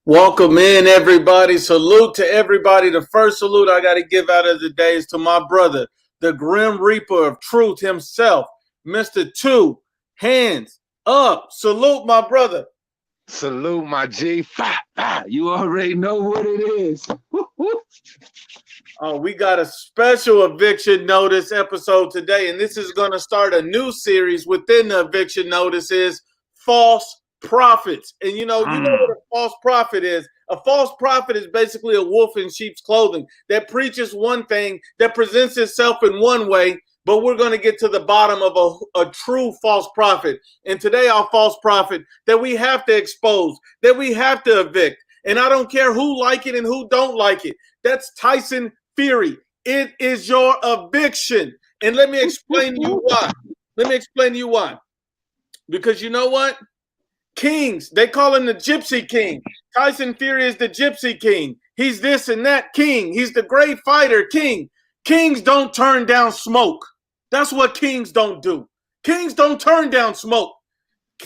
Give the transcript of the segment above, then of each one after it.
Welcome in, everybody. Salute to everybody. The first salute I got to give out of the day is to my brother, the Grim Reaper of Truth himself, Mr. Two Hands Up. Salute, my brother. Salute, my G. You already know what it is. Oh, we got a special eviction notice episode today, and this is going to start a new series within the eviction notices, false prophets. And you know what a false prophet is. A false prophet is basically a wolf in sheep's clothing that preaches one thing, that presents itself in one way, but we're going to get to the bottom of a true false prophet. And today our false prophet that we have to expose, that we have to evict. And I don't care who like it and who don't like it. That's Tyson Fury. It is your eviction. And let me explain to you why. Because you know what? Kings, they call him the Gypsy King. Tyson Fury is the Gypsy King. He's this and that king. He's the great fighter king. Kings don't turn down smoke. That's what kings don't do. Kings don't turn down smoke.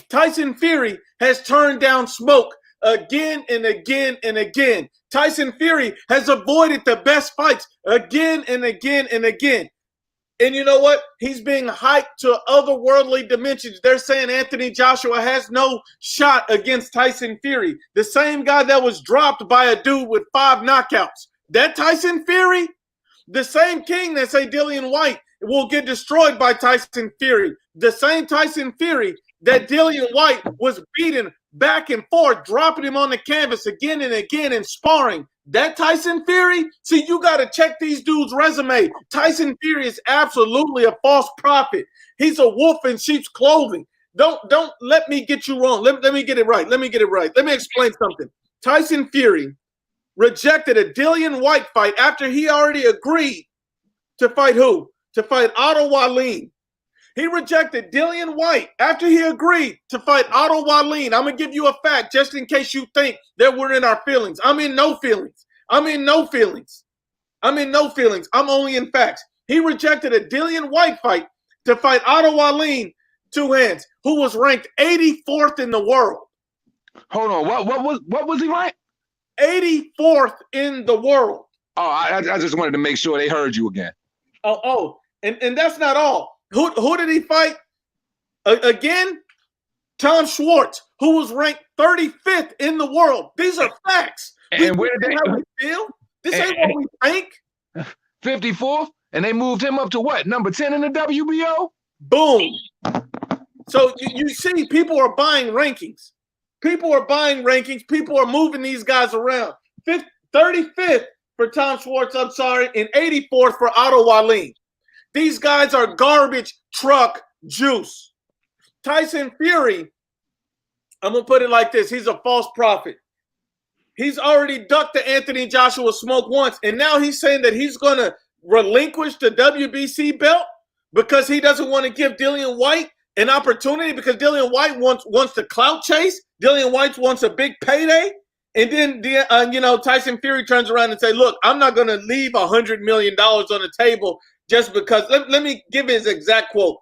Tyson Fury has turned down smoke again and again and again. Tyson Fury has avoided the best fights again and again and again. And you know what? He's being hyped to otherworldly dimensions. They're saying Anthony Joshua has no shot against Tyson Fury. The same guy that was dropped by a dude with 5 knockouts. That Tyson Fury? The same king that say Dillian White will get destroyed by Tyson Fury. The same Tyson Fury that Dillian White was beating back and forth, dropping him on the canvas again and again and sparring. That Tyson Fury? See, you got to check these dudes' resume. Tyson Fury is absolutely a false prophet. He's a wolf in sheep's clothing. Don't let me get you wrong. Let me get it right. Let me explain something. Tyson Fury rejected a Dillian White fight after he already agreed to fight who? To fight Otto Wallin. He rejected Dillian White after he agreed to fight Otto Wallin. I'm going to give you a fact just in case you think that we're in our feelings. I'm in no feelings. I'm only in facts. He rejected a Dillian White fight to fight Otto Wallin, 2 hands, who was ranked 84th in the world. Hold on. What was he ranked? 84th in the world. Oh, I just wanted to make sure they heard you again. And that's not all. Who did he fight? Again, Tom Schwartz, who was ranked 35th in the world. These are facts. And where did how we feel? This ain't what we think. 54th, and they moved him up to what? Number 10 in the WBO? Boom. So you see, people are buying rankings. People are moving these guys around. 35th for Tom Schwartz, and 84th for Otto Wallin. These guys are garbage truck juice. Tyson Fury, I'm going to put it like this. He's a false prophet. He's already ducked the Anthony Joshua smoke once, and now he's saying that he's going to relinquish the WBC belt because he doesn't want to give Dillian White an opportunity because Dillian White wants to clout chase. Dillian White wants a big payday. And then, Tyson Fury turns around and say, look, I'm not going to leave $100 million on the table just because. Let me give his exact quote.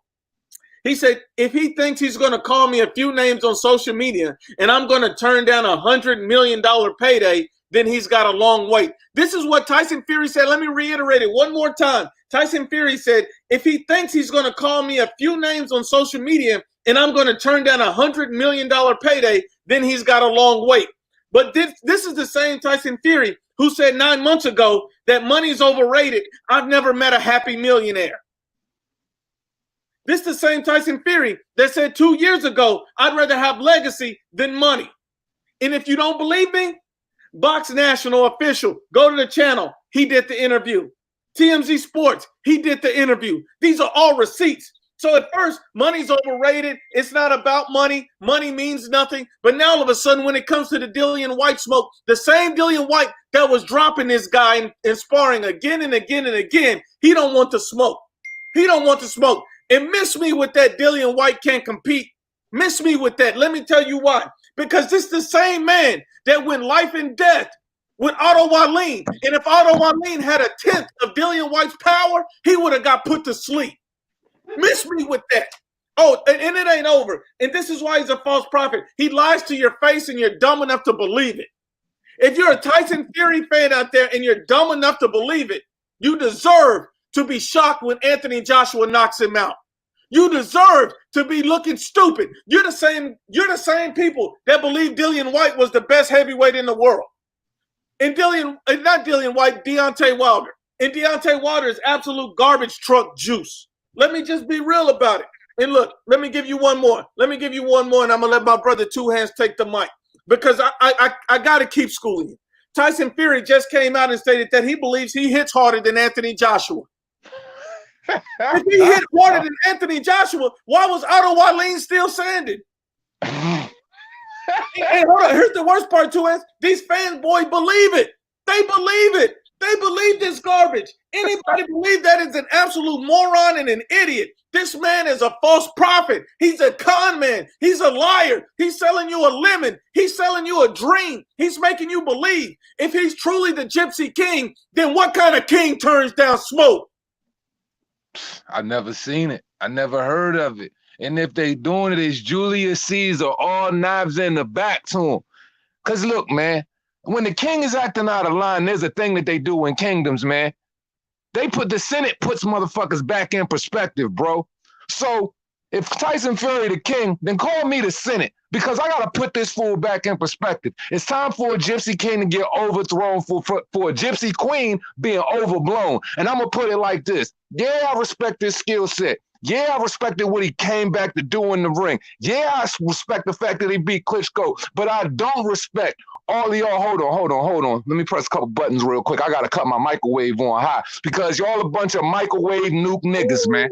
He said, if he thinks he's going to call me a few names on social media and I'm going to turn down $100 million payday, then he's got a long wait. This is what Tyson Fury said. Let me reiterate it one more time. Tyson Fury said, if he thinks he's going to call me a few names on social media and I'm going to turn down $100 million payday, then he's got a long wait. But this is the same Tyson Fury who said 9 months ago that money's overrated. I've never met a happy millionaire. This is the same Tyson Fury that said 2 years ago, I'd rather have legacy than money. And if you don't believe me, Box National official, go to the channel. He did the interview. TMZ Sports, he did the interview. These are all receipts. So at first, money's overrated. It's not about money. Money means nothing. But now all of a sudden, when it comes to the Dillian White smoke, the same Dillian White that was dropping this guy and sparring again and again and again, he don't want to smoke. He don't want to smoke. And miss me with that Dillian White can't compete. Miss me with that. Let me tell you why. Because this is the same man that went life and death with Otto Wallin. And if Otto Wallin had a tenth of Dillian White's power, he would have got put to sleep. Miss me with that. Oh, and it ain't over. And this is why he's a false prophet. He lies to your face and you're dumb enough to believe it. If you're a Tyson Fury fan out there and you're dumb enough to believe it, you deserve to be shocked when Anthony Joshua knocks him out. You deserve to be looking stupid. You're the same people that believe Dillian White was the best heavyweight in the world. And not Dillian White, Deontay Wilder. And Deontay Wilder is absolute garbage truck juice. Let me just be real about it. And look, let me give you one more. And I'm going to let my brother Two Hands take the mic. Because I got to keep schooling you. Tyson Fury just came out and stated that he believes he hits harder than Anthony Joshua. If he hit harder than Anthony Joshua, why was Otto Wallin still standing? Hey, hold on. Here's the worst part, Two Hands. These fanboys believe it. They believe it. They believe this garbage. Anybody believe that is an absolute moron and an idiot. This man is a false prophet. He's a con man. He's a liar. He's selling you a lemon. He's selling you a dream. He's making you believe. If he's truly the Gypsy King, then what kind of king turns down smoke? I've never seen it. I never heard of it. And if they doing it, it's Julius Caesar, all knives in the back to him. Because look, man, when the king is acting out of line, there's a thing that they do in kingdoms, man. The Senate puts motherfuckers back in perspective, bro. So if Tyson Fury the king, then call me the Senate, because I got to put this fool back in perspective. It's time for a Gypsy King to get overthrown for a Gypsy Queen being overblown. And I'm going to put it like this. Yeah, I respect his skill set. Yeah, I respected what he came back to do in the ring. Yeah, I respect the fact that he beat Klitschko, but I don't respect all of y'all. Hold on. Let me press a couple buttons real quick. I got to cut my microwave on high because y'all a bunch of microwave nuke niggas, man.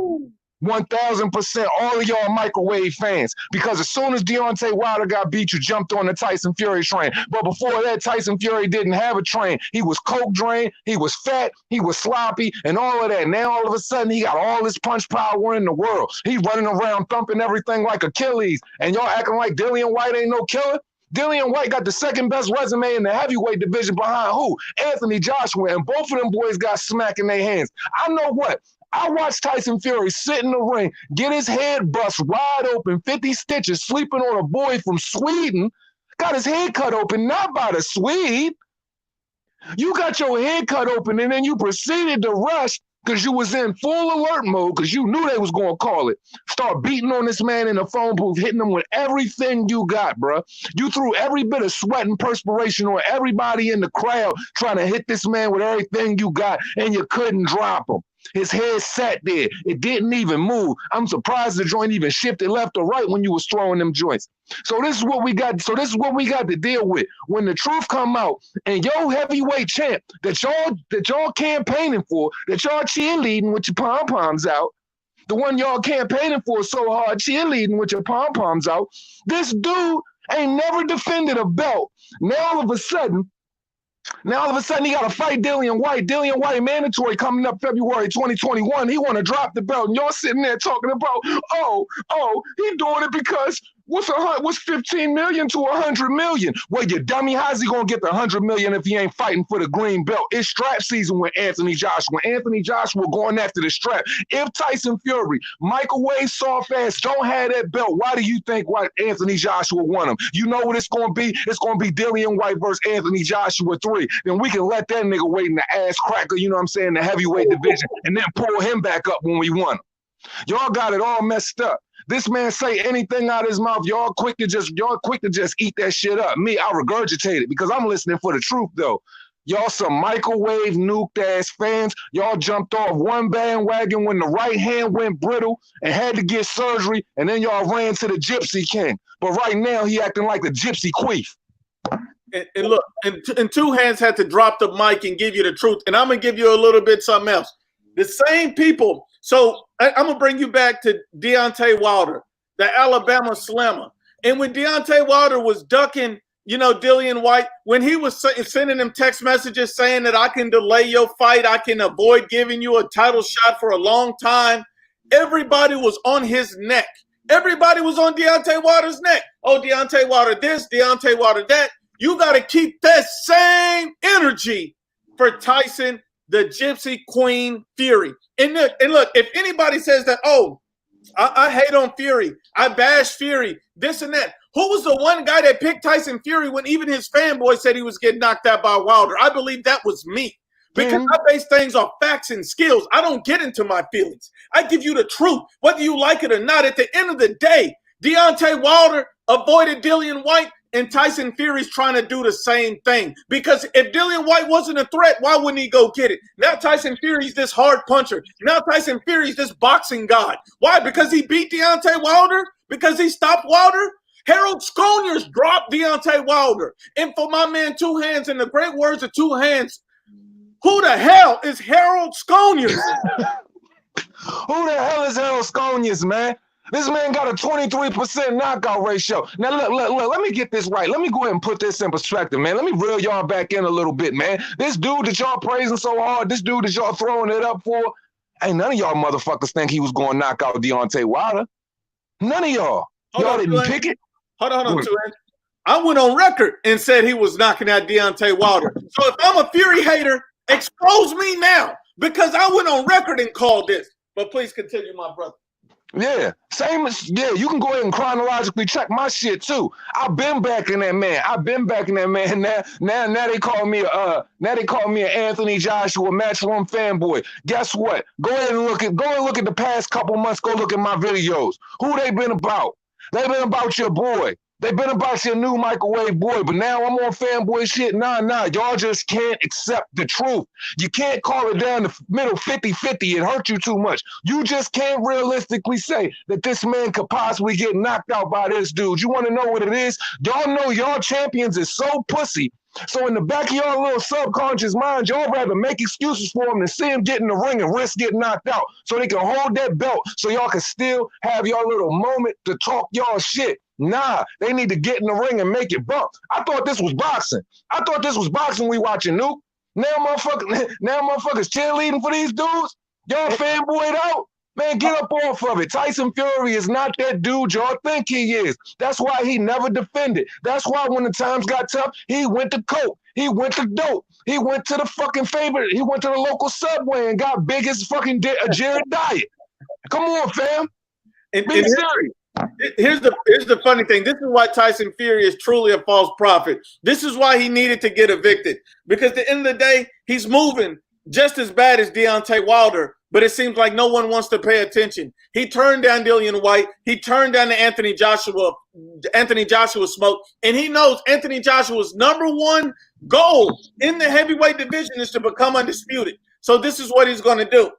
1,000%, all of y'all microwave fans, because as soon as Deontay Wilder got beat, you jumped on the Tyson Fury train. But before that, Tyson Fury didn't have a train. He was coke drained, he was fat, he was sloppy, and all of that. Now all of a sudden, he got all this punch power in the world. He running around thumping everything like Achilles, and y'all acting like Dillian White ain't no killer? Dillian White got the second best resume in the heavyweight division behind who? Anthony Joshua, and both of them boys got smack in their hands. I know what? I watched Tyson Fury sit in the ring, get his head bust wide open, 50 stitches, sleeping on a boy from Sweden, got his head cut open, not by the Swede. You got your head cut open and then you proceeded to rush because you was in full alert mode because you knew they was going to call it. Start beating on this man in the phone booth, hitting him with everything you got, bro. You threw every bit of sweat and perspiration on everybody in the crowd trying to hit this man with everything you got, and you couldn't drop him. His head sat there. It didn't even move. I'm surprised the joint even shifted left or right when you was throwing them joints. So this is what we got. So this is what we got to deal with. When the truth come out and your heavyweight champ that y'all campaigning for, that y'all cheerleading with your pom-poms out, the one y'all campaigning for so hard, cheerleading with your pom-poms out, this dude ain't never defended a belt. Now all of a sudden, he got to fight Dillian White. Dillian White mandatory coming up February 2021. He want to drop the belt. And y'all sitting there talking about, he doing it because what's 15 million to 100 million? Well, you dummy, how's he going to get the 100 million if he ain't fighting for the green belt? It's strap season with Anthony Joshua. Anthony Joshua going after the strap. If Tyson Fury, microwave soft ass, don't have that belt, why do you think Anthony Joshua won him? You know what it's going to be? It's going to be Dillian White versus Anthony Joshua 3. Then we can let that nigga wait in the ass cracker, you know what I'm saying, the heavyweight division, and then pull him back up when we won him. Y'all got it all messed up. This man say anything out of his mouth, y'all quick to just eat that shit up. Me, I regurgitate it because I'm listening for the truth though. Y'all some microwave nuked ass fans. Y'all jumped off one bandwagon when the right hand went brittle and had to get surgery, and then y'all ran to the Gypsy King. But right now he acting like the Gypsy Queef. And look, and Two Hands had to drop the mic and give you the truth. And I'm gonna give you a little bit something else. The same people. So I'm going to bring you back to Deontay Wilder, the Alabama slammer. And when Deontay Wilder was ducking, Dillian White, when he was sending him text messages saying that I can delay your fight, I can avoid giving you a title shot for a long time, everybody was on his neck. Everybody was on Deontay Wilder's neck. Oh, Deontay Wilder this, Deontay Wilder that. You got to keep that same energy for Tyson, the Gypsy Queen Fury. And look, if anybody says that, I hate on Fury, I bash Fury, this and that. Who was the one guy that picked Tyson Fury when even his fanboy said he was getting knocked out by Wilder? I believe that was me. Because I base things off facts and skills. I don't get into my feelings. I give you the truth, whether you like it or not. At the end of the day, Deontay Wilder avoided Dillian White, and Tyson Fury's trying to do the same thing. Because if Dillian White wasn't a threat, why wouldn't he go get it? Now Tyson Fury's this hard puncher. Now Tyson Fury's this boxing god. Why? Because he beat Deontay Wilder? Because he stopped Wilder? Harold Sconiers dropped Deontay Wilder. And for my man Two Hands, in the great words of Two Hands, who the hell is Harold Sconiers? Who the hell is Harold Sconiers, man? This man got a 23% knockout ratio. Now, look, let me get this right. Let me go ahead and put this in perspective, man. Let me reel y'all back in a little bit, man. This dude that y'all praising so hard, this dude that y'all throwing it up for, ain't none of y'all motherfuckers think he was going to knock out Deontay Wilder. None of y'all. Y'all didn't pick it. Hold on, Tuan. I went on record and said he was knocking out Deontay Wilder. So if I'm a Fury hater, expose me now, because I went on record and called this. But please continue, my brother. Yeah, you can go ahead and chronologically check my shit too. I've been backing that man. Now they call me an Anthony Joshua Matchroom fanboy. Guess what? Go ahead and look at the past couple months. Go look at my videos. Who they been about? They been about your boy. They been about your new microwave boy, but now I'm on fanboy shit. Nah, y'all just can't accept the truth. You can't call it down the middle 50-50. It hurt you too much. You just can't realistically say that this man could possibly get knocked out by this dude. You want to know what it is? Y'all know y'all champions is so pussy. So in the back of y'all little subconscious mind, y'all rather make excuses for him than see him get in the ring and risk getting knocked out so they can hold that belt so y'all can still have y'all little moment to talk y'all shit. Nah, they need to get in the ring and make it bump. I thought this was boxing. We watching Nuke. Now motherfuckers cheerleading for these dudes. Y'all fanboyed out. Man, get up off of it. Tyson Fury is not that dude y'all think he is. That's why he never defended. That's why when the times got tough, he went to coke. He went to dope. He went to the fucking favorite. He went to the local Subway and got big as fucking Jared Diet. Come on, fam. Be serious. Here's the funny thing. This is why Tyson Fury is truly a false prophet. This is why he needed to get evicted. Because at the end of the day, he's moving just as bad as Deontay Wilder, but it seems like no one wants to pay attention. He turned down Dillian White. He turned down the Anthony Joshua smoke, and he knows Anthony Joshua's #1 goal in the heavyweight division is to become undisputed. So this is what he's going to do.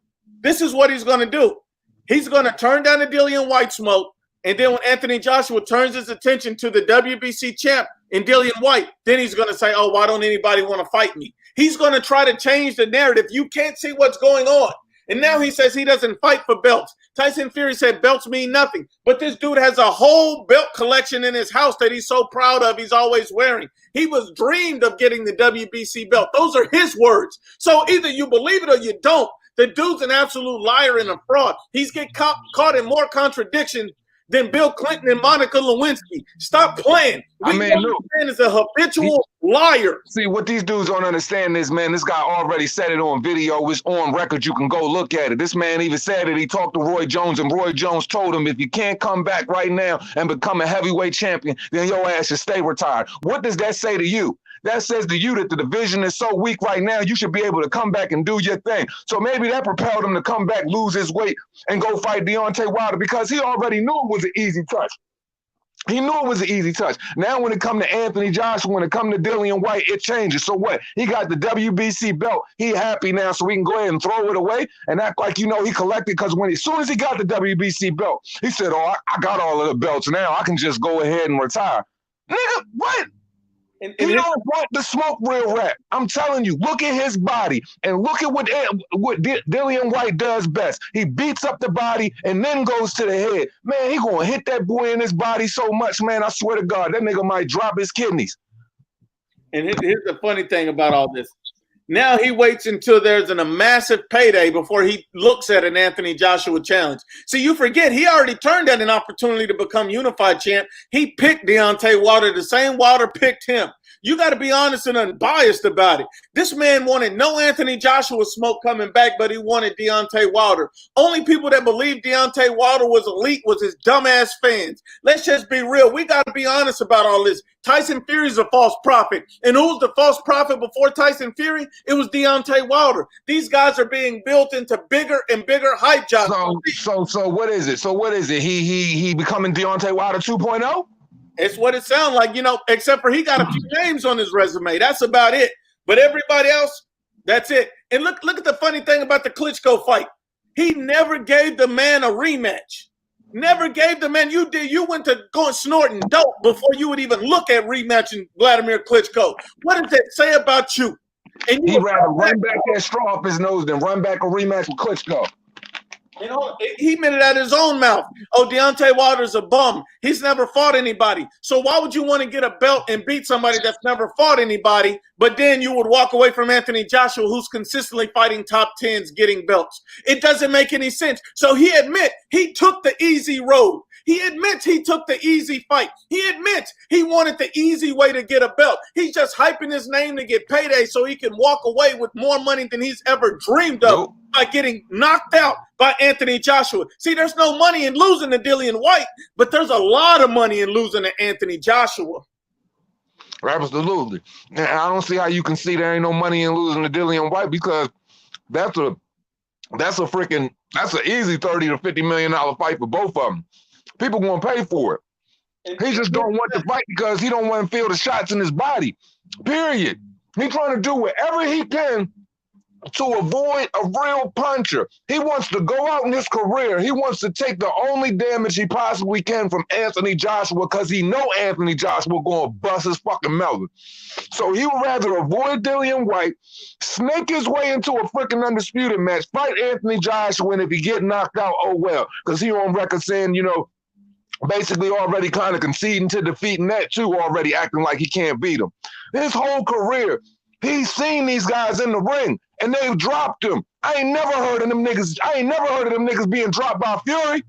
He's going to turn down the Dillian White smoke. And then when Anthony Joshua turns his attention to the WBC champ in Dillian White, then he's going to say, oh, why don't anybody want to fight me? He's going to try to change the narrative. You can't see what's going on. And now he says he doesn't fight for belts. Tyson Fury said belts mean nothing. But this dude has a whole belt collection in his house that he's so proud of he's always wearing. He was dreamed of getting the WBC belt. Those are his words. So either you believe it or you don't. The dude's an absolute liar and a fraud. He's get caught in more contradictions than Bill Clinton and Monica Lewinsky. Stop playing. Look, man is a habitual liar. See, what these dudes don't understand is, man, this guy already said it on video. It's on record. You can go look at it. This man even said it. He talked to Roy Jones, and Roy Jones told him, if you can't come back right now and become a heavyweight champion, then your ass should stay retired. What does that say to you? That says to you that the division is so weak right now, you should be able to come back and do your thing. So maybe that propelled him to come back, lose his weight, and go fight Deontay Wilder because he already knew it was an easy touch. Now when it comes to Anthony Joshua, when it comes to Dillian White, it changes. So what? He got the WBC belt. He happy now, so we can go ahead and throw it away and act like, he collected, because as soon as he got the WBC belt, he said, oh, I got all of the belts now. I can just go ahead and retire. Nigga, what? He don't want to smoke real rap. I'm telling you, look at his body and look at what Dillian White does best. He beats up the body and then goes to the head. Man, he gonna hit that boy in his body so much, man, I swear to God, that nigga might drop his kidneys. And here's the funny thing about all this. Now he waits until there's a massive payday before he looks at an Anthony Joshua challenge. See, you forget, he already turned down an opportunity to become unified champ. He picked Deontay Wilder. The same Wilder picked him. You got to be honest and unbiased about it. This man wanted no Anthony Joshua smoke coming back, but he wanted Deontay Wilder. Only people that believed Deontay Wilder was elite was his dumbass fans. Let's just be real. We got to be honest about all this. Tyson Fury's a false prophet. And who's the false prophet before Tyson Fury? It was Deontay Wilder. These guys are being built into bigger and bigger hype jobs. So what is it? So what is it? He becoming Deontay Wilder 2.0? It's what it sounds like, except for he got a few names on his resume. That's about it. But everybody else, that's it. And look at the funny thing about the Klitschko fight. He never gave the man a rematch. Never gave the man. You went to going snorting dope before you would even look at rematching Vladimir Klitschko. What does that say about you? And he'd rather run back that straw up his nose than run back a rematch with Klitschko. He admitted out his own mouth. Oh, Deontay Wilder's a bum. He's never fought anybody. So why would you want to get a belt and beat somebody that's never fought anybody, but then you would walk away from Anthony Joshua, who's consistently fighting top 10s, getting belts? It doesn't make any sense. So he admits he took the easy road. He admits he took the easy fight. He admits he wanted the easy way to get a belt. He's just hyping his name to get payday so he can walk away with more money than he's ever dreamed of by getting knocked out by Anthony Joshua. See, there's no money in losing to Dillian White, but there's a lot of money in losing to Anthony Joshua. Absolutely. And I don't see how you can see there ain't no money in losing to Dillian White, because that's an easy $30 to $50 million fight for both of them. People gonna pay for it. He just don't want to fight because he don't want to feel the shots in his body. Period. He's trying to do whatever he can to avoid a real puncher. He wants to go out in his career. He wants to take the only damage he possibly can from Anthony Joshua, because he know Anthony Joshua gonna bust his fucking melon. So he would rather avoid Dillian White, snake his way into a freaking undisputed match, fight Anthony Joshua, and if he get knocked out, oh well, because he on record saying, basically already kind of conceding to defeating that too, already acting like he can't beat him. His whole career, he's seen these guys in the ring and they've dropped him. I ain't never heard of them niggas being dropped by Fury.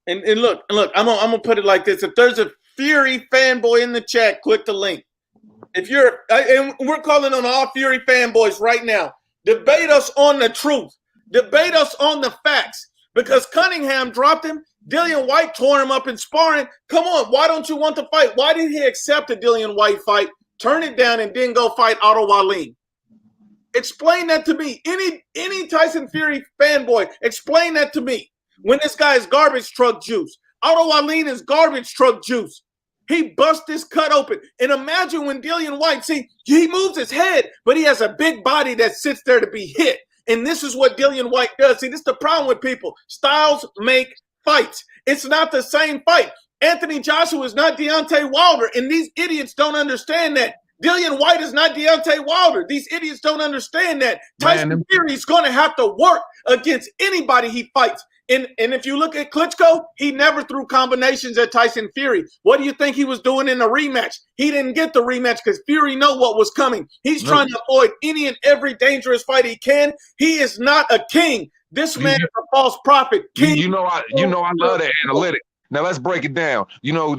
And look, I'm gonna put it like this. If there's a Fury fanboy in the chat, click the link. And we're calling on all Fury fanboys right now. Debate us on the truth. Debate us on the facts. Because Cunningham dropped him, Dillian White tore him up in sparring. Come on, why don't you want to fight? Why did he accept a Dillian White fight, turn it down, and then go fight Otto Wallin? Explain that to me. Any Tyson Fury fanboy, explain that to me. When this guy is garbage truck juice. Otto Wallin is garbage truck juice. He bust this cut open. And imagine when Dillian White, see, he moves his head, but he has a big body that sits there to be hit. And this is what Dillian White does. See, this is the problem with people. Styles make fights. It's not the same fight. Anthony Joshua is not Deontay Wilder, and these idiots don't understand that. Dillian White is not Deontay Wilder. These idiots don't understand that. Tyson Fury is going to have to work against anybody he fights. And if you look at Klitschko, he never threw combinations at Tyson Fury. What do you think he was doing in the rematch? He didn't get the rematch because Fury knew what was coming. He's trying to avoid any and every dangerous fight he can. He is not a king. This man is a false prophet. King. I love that analytics. Now let's break it down. I love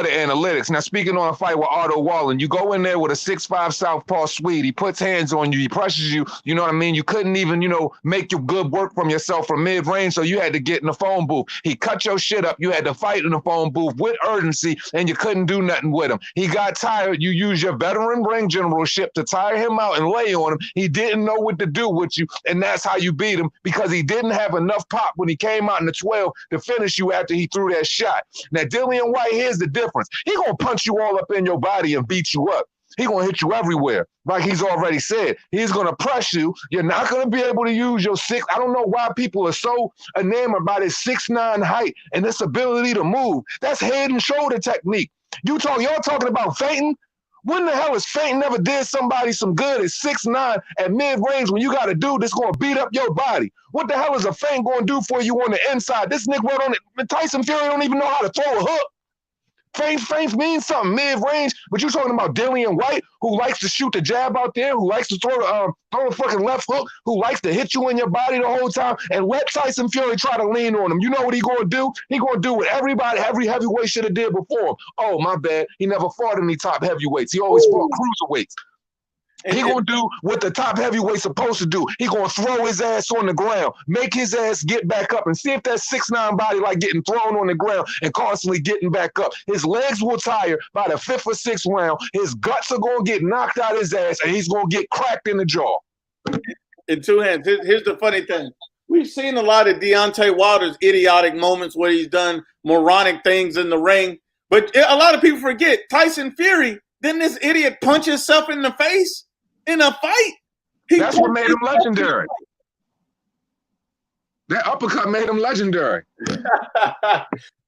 the analytics. Now speaking on a fight with Otto Wallin, you go in there with a 6'5" southpaw Swede. He puts hands on you. He pressures you. You know what I mean? You couldn't even, make your good work from yourself from mid-range, so you had to get in the phone booth. He cut your shit up. You had to fight in the phone booth with urgency, and you couldn't do nothing with him. He got tired. You used your veteran ring generalship to tire him out and lay on him. He didn't know what to do with you, and that's how you beat him, because he didn't have enough pop when he came out in the 12 to finish you after he threw that shot. Now, Dillian White, here's the difference. He gonna punch you all up in your body and beat you up. He gonna hit you everywhere, like he's already said. He's gonna press you. You're not gonna be able to use your six. I don't know why people are so enamored by his 6'9" height and this ability to move. That's head and shoulder technique. Y'all talking about feinting? When the hell is feinting ever did somebody some good at 6'9" at mid-range when you got a dude that's going to beat up your body? What the hell is a feint going to do for you on the inside? This nigga wrote on it. Tyson Fury don't even know how to throw a hook. Feints means something, mid-range, but you're talking about Dillian White, who likes to shoot the jab out there, who likes to throw the fucking left hook, who likes to hit you in your body the whole time, and let Tyson Fury try to lean on him. You know what he gonna do? He gonna do what every heavyweight should have did before him. Oh, my bad. He never fought any top heavyweights. He always fought cruiserweights. He gonna do what the top heavyweight's supposed to do. He gonna throw his ass on the ground, make his ass get back up, and see if that 6'9" body like getting thrown on the ground and constantly getting back up. His legs will tire by the 5th or 6th round. His guts are gonna get knocked out his ass, and he's gonna get cracked in the jaw. In two hands. Here's the funny thing. We've seen a lot of Deontay Wilder's idiotic moments where he's done moronic things in the ring, but a lot of people forget Tyson Fury. Didn't this idiot punch himself in the face? In a fight, that's what made him legendary. That uppercut made him legendary.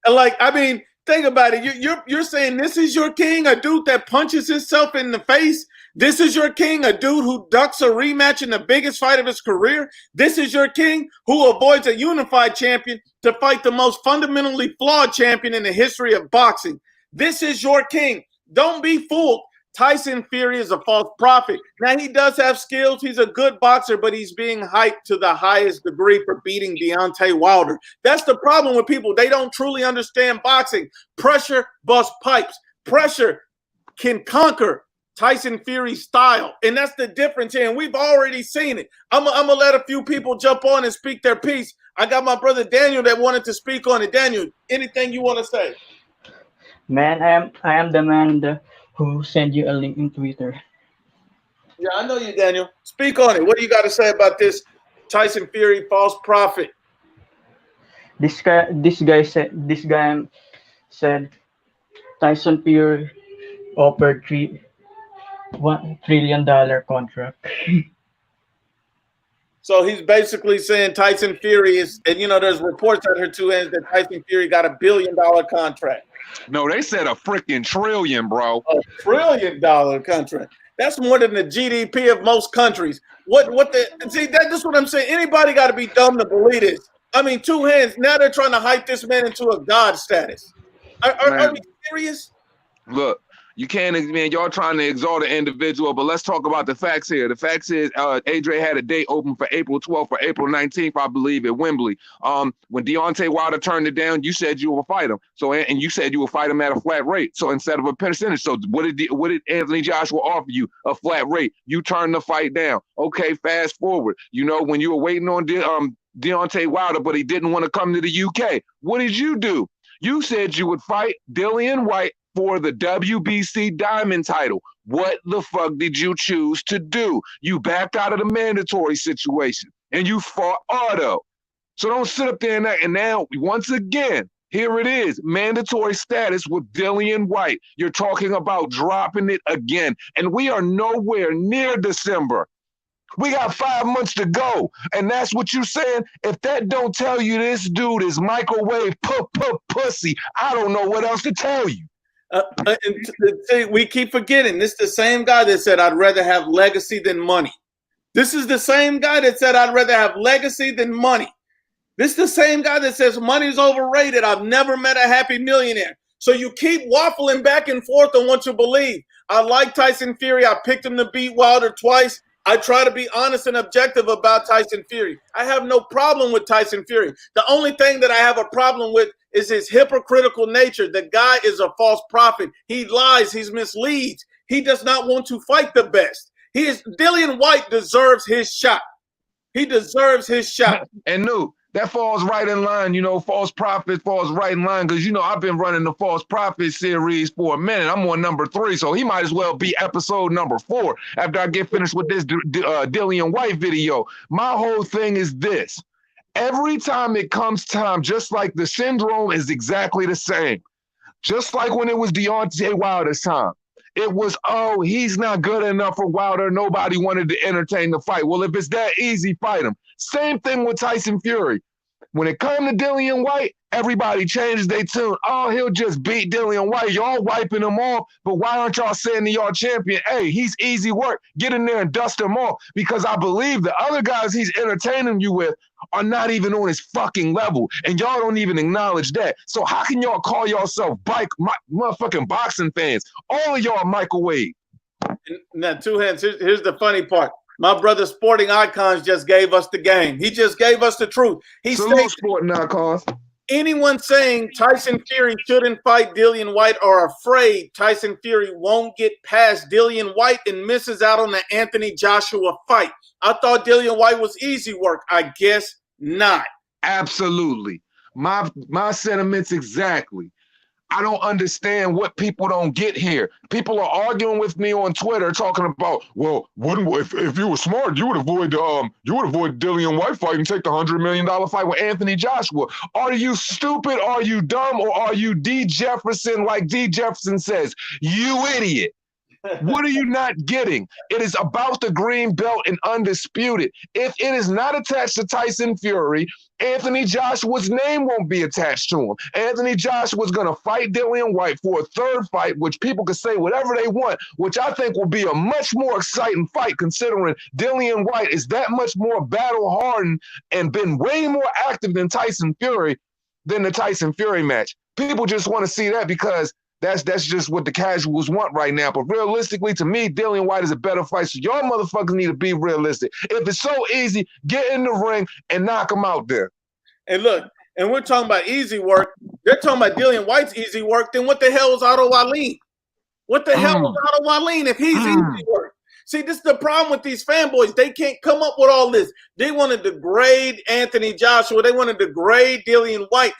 Like, I mean, think about it. You're saying this is your king, a dude that punches himself in the face. This is your king, a dude who ducks a rematch in the biggest fight of his career. This is your king who avoids a unified champion to fight the most fundamentally flawed champion in the history of boxing. This is your king. Don't be fooled. Tyson Fury is a false prophet. Now, he does have skills. He's a good boxer, but he's being hyped to the highest degree for beating Deontay Wilder. That's the problem with people. They don't truly understand boxing. Pressure busts pipes. Pressure can conquer Tyson Fury's style, and that's the difference here, and we've already seen it. I'm going to let a few people jump on and speak their piece. I got my brother Daniel that wanted to speak on it. Daniel, anything you want to say? Man, I am the man who sent you a link in Twitter. Yeah, I know you, Daniel. Speak on it. What do you got to say about this Tyson Fury false prophet? This guy said Tyson Fury offered $1 trillion contract. So he's basically saying Tyson Fury is, and there's reports out here two ends that Tyson Fury got $1 billion contract. No, they said a freaking trillion, bro. $1 trillion contract. That's more than the GDP of most countries. That's what I'm saying. Anybody got to be dumb to believe this. I mean, two hands. Now they're trying to hype this man into a god status. Are we serious? Look, you can't, man, y'all trying to exalt an individual, but let's talk about the facts here. The facts is Adrian had a date open for April 12th or April 19th, I believe, at Wembley. When Deontay Wilder turned it down, you said you will fight him. So, and you said you will fight him at a flat rate. So instead of a percentage, so what did Anthony Joshua offer you? A flat rate. You turned the fight down. Okay, fast forward. When you were waiting on Deontay Wilder, but he didn't want to come to the UK. What did you do? You said you would fight Dillian White for the WBC Diamond title. What the fuck did you choose to do? You backed out of the mandatory situation and you fought Otto. So don't sit up there and now, once again, here it is, mandatory status with Dillian White. You're talking about dropping it again. And we are nowhere near December. We got 5 months to go. And that's what you're saying. If that don't tell you this dude is microwave pussy, I don't know what else to tell you. We keep forgetting this is the same guy that said I'd rather have legacy than money. This is the same guy that said I'd rather have legacy than money. This is the same guy that says money's overrated. I've never met a happy millionaire. So you keep waffling back and forth on what you believe. I like Tyson Fury. I picked him to beat Wilder twice. I try to be honest and objective about Tyson Fury. I have no problem with Tyson Fury. The only thing that I have a problem with is his hypocritical nature. The guy is a false prophet. He lies. He misleads. He does not want to fight the best. Dillian White deserves his shot. He deserves his shot. And no, that falls right in line. False prophet falls right in line because, I've been running the false prophet series for a minute. I'm on number 3, so he might as well be episode number 4 after I get finished with this Dillian White video. My whole thing is this. Every time it comes time, just like the syndrome is exactly the same. Just like when it was Deontay Wilder's time. It was, oh, he's not good enough for Wilder. Nobody wanted to entertain the fight. Well, if it's that easy, fight him. Same thing with Tyson Fury. When it comes to Dillian White, everybody changes their tune. Oh, he'll just beat Dillian White. Y'all wiping him off, but why aren't y'all saying to y'all champion, hey, he's easy work. Get in there and dust him off. Because I believe the other guys he's entertaining you with are not even on his fucking level. And y'all don't even acknowledge that. So how can y'all call yourself motherfucking boxing fans? All of y'all microwave. Now, two hands. Here's the funny part. My brother Sporting Icons just gave us the game. He just gave us the truth. He Salute Sporting Icons. Anyone saying Tyson Fury shouldn't fight Dillian White are afraid Tyson Fury won't get past Dillian White and misses out on the Anthony Joshua fight. I thought Dillian White was easy work. I guess not. Absolutely. My sentiments exactly. I don't understand what people don't get here. People are arguing with me on Twitter, talking about, well, if you were smart, you would avoid Dillian White fight and take the $100 million fight with Anthony Joshua. Are you stupid? Are you dumb? Or are you D. Jefferson, like D. Jefferson says? You idiot. What are you not getting? It is about the green belt and undisputed. If it is not attached to Tyson Fury, Anthony Joshua's name won't be attached to him. Anthony Joshua's going to fight Dillian White for a third fight, which people can say whatever they want, which I think will be a much more exciting fight, considering Dillian White is that much more battle-hardened and been way more active than Tyson Fury than the Tyson Fury match. People just want to see that because that's just what the casuals want right now. But realistically, to me, Dillian White is a better fight. So y'all motherfuckers need to be realistic. If it's so easy, get in the ring and knock him out there. And look, and we're talking about easy work. They're talking about Dillian White's easy work. Then what the hell is Otto Wallin? What the hell is Otto Wallin if he's easy work? See, this is the problem with these fanboys. They can't come up with all this. They want to degrade Anthony Joshua. They want to degrade Dillian White.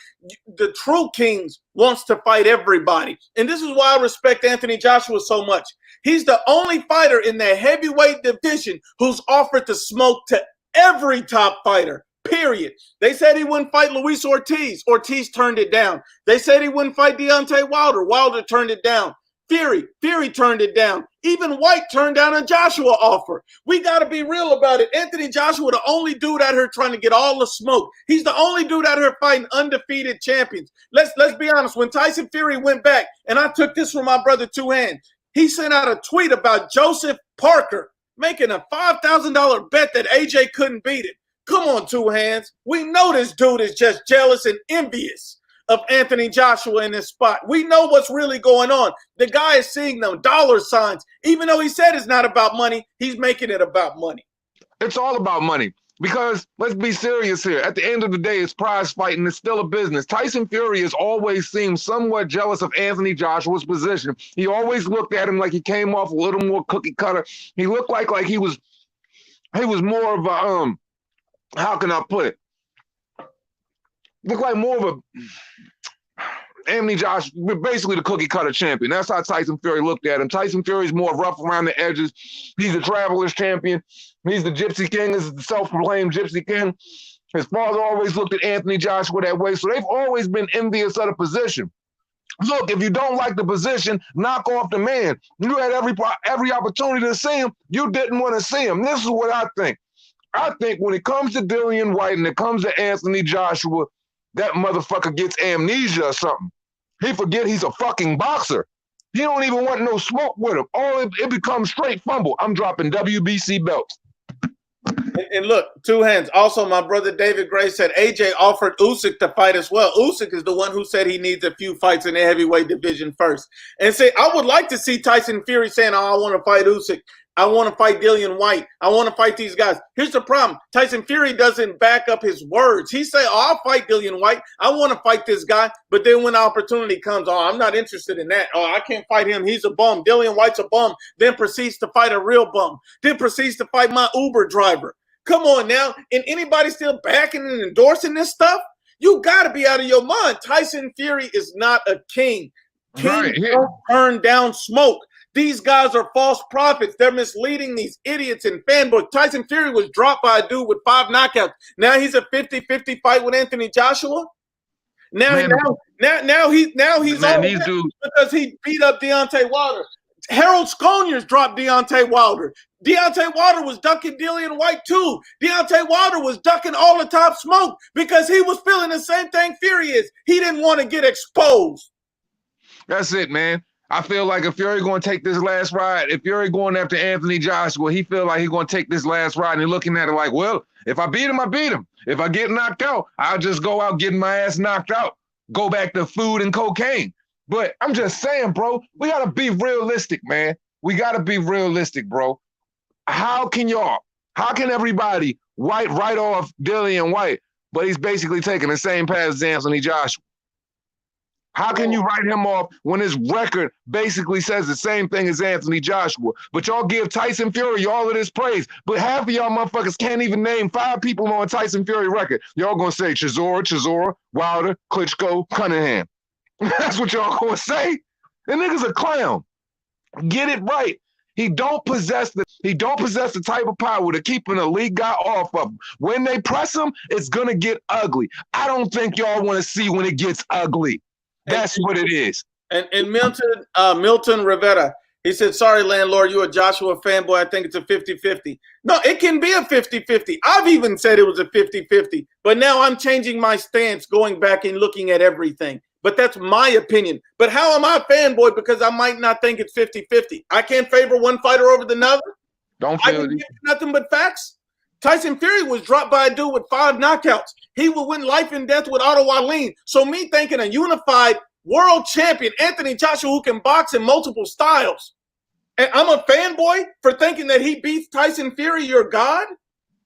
The true Kings wants to fight everybody. And this is why I respect Anthony Joshua so much. He's the only fighter in the heavyweight division who's offered to smoke to every top fighter, period. They said he wouldn't fight Luis Ortiz. Ortiz turned it down. They said he wouldn't fight Deontay Wilder. Wilder turned it down. Fury turned it down. Even White turned down a Joshua offer. We got to be real about it. Anthony Joshua, the only dude out here trying to get all the smoke. He's the only dude out here fighting undefeated champions. Let's be honest. When Tyson Fury went back, and I took this from my brother Two Hands, he sent out a tweet about Joseph Parker making a $5,000 bet that AJ couldn't beat it. Come on, Two Hands. We know this dude is just jealous and envious of Anthony Joshua in this spot. We know what's really going on. The guy is seeing them dollar signs. Even though he said it's not about money, he's making it about money. It's all about money. Because let's be serious here. At the end of the day, it's prize fighting. It's still a business. Tyson Fury has always seemed somewhat jealous of Anthony Joshua's position. He always looked at him like he came off a little more cookie cutter. He looked like he was more of a how can I put it? Look like more of a Anthony Joshua, basically the cookie cutter champion. That's how Tyson Fury looked at him. Tyson Fury's more rough around the edges. He's the traveler's champion. He's the Gypsy King. This is the self-proclaimed Gypsy King. His father always looked at Anthony Joshua that way. So they've always been envious of the position. Look, if you don't like the position, knock off the man. You had every opportunity to see him. You didn't want to see him. This is what I think. I think when it comes to Dillian White and it comes to Anthony Joshua, that motherfucker gets amnesia or something. He forget he's a fucking boxer. He don't even want no smoke with him. It becomes straight fumble. I'm dropping WBC belts. And look, Two Hands. Also, my brother David Gray said AJ offered Usyk to fight as well. Usyk is the one who said he needs a few fights in the heavyweight division first. And say, I would like to see Tyson Fury saying, oh, I want to fight Usyk. I want to fight Dillian White. I want to fight these guys. Here's the problem. Tyson Fury doesn't back up his words. He say, oh, I'll fight Dillian White. I want to fight this guy. But then when the opportunity comes, oh, I'm not interested in that. Oh, I can't fight him. He's a bum. Dillian White's a bum. Then proceeds to fight a real bum. Then proceeds to fight my Uber driver. Come on now. And anybody still backing and endorsing this stuff? You got to be out of your mind. Tyson Fury is not a king. Kings don't turn down smoke. These guys are false prophets. They're misleading these idiots and fanboys. Tyson Fury was dropped by a dude with 5 knockouts. Now he's a 50-50 fight with Anthony Joshua. Now he's all because he beat up Deontay Wilder. Harold Sconiers dropped Deontay Wilder. Deontay Wilder was ducking Dillian White too. Deontay Wilder was ducking all the Top Smoke because he was feeling the same thing Fury is. He didn't want to get exposed. That's it, man. I feel like if Fury going to take this last ride, if Fury going after Anthony Joshua, he feel like he's going to take this last ride and he's looking at it like, well, if I beat him, I beat him. If I get knocked out, I'll just go out getting my ass knocked out. Go back to food and cocaine. But I'm just saying, bro, we got to be realistic, man. We got to be realistic, bro. How can everybody write off Dillian White, but he's basically taking the same path as Anthony Joshua? How can you write him off when his record basically says the same thing as Anthony Joshua? But y'all give Tyson Fury all of this praise, but half of y'all motherfuckers can't even name 5 people on Tyson Fury record. Y'all gonna say Chisora, Wilder, Klitschko, Cunningham. That's what y'all gonna say? The nigga's a clown. Get it right. He don't possess the type of power to keep an elite guy off of him. When they press him, it's gonna get ugly. I don't think y'all want to see when it gets ugly. That's what it is. And Milton Rivera, he said, sorry, landlord, you're a Joshua fanboy. I think it's a 50-50. No, it can be a 50-50. I've even said it was a 50-50. But now I'm changing my stance, going back and looking at everything. But that's my opinion. But how am I a fanboy? Because I might not think it's 50-50. I can't favor one fighter over another. Don't feel it. Nothing but facts. Tyson Fury was dropped by a dude with 5 knockouts. He would win life and death with Otto Wallin. So me thinking a unified world champion, Anthony Joshua, who can box in multiple styles, and I'm a fanboy for thinking that he beats Tyson Fury, your God?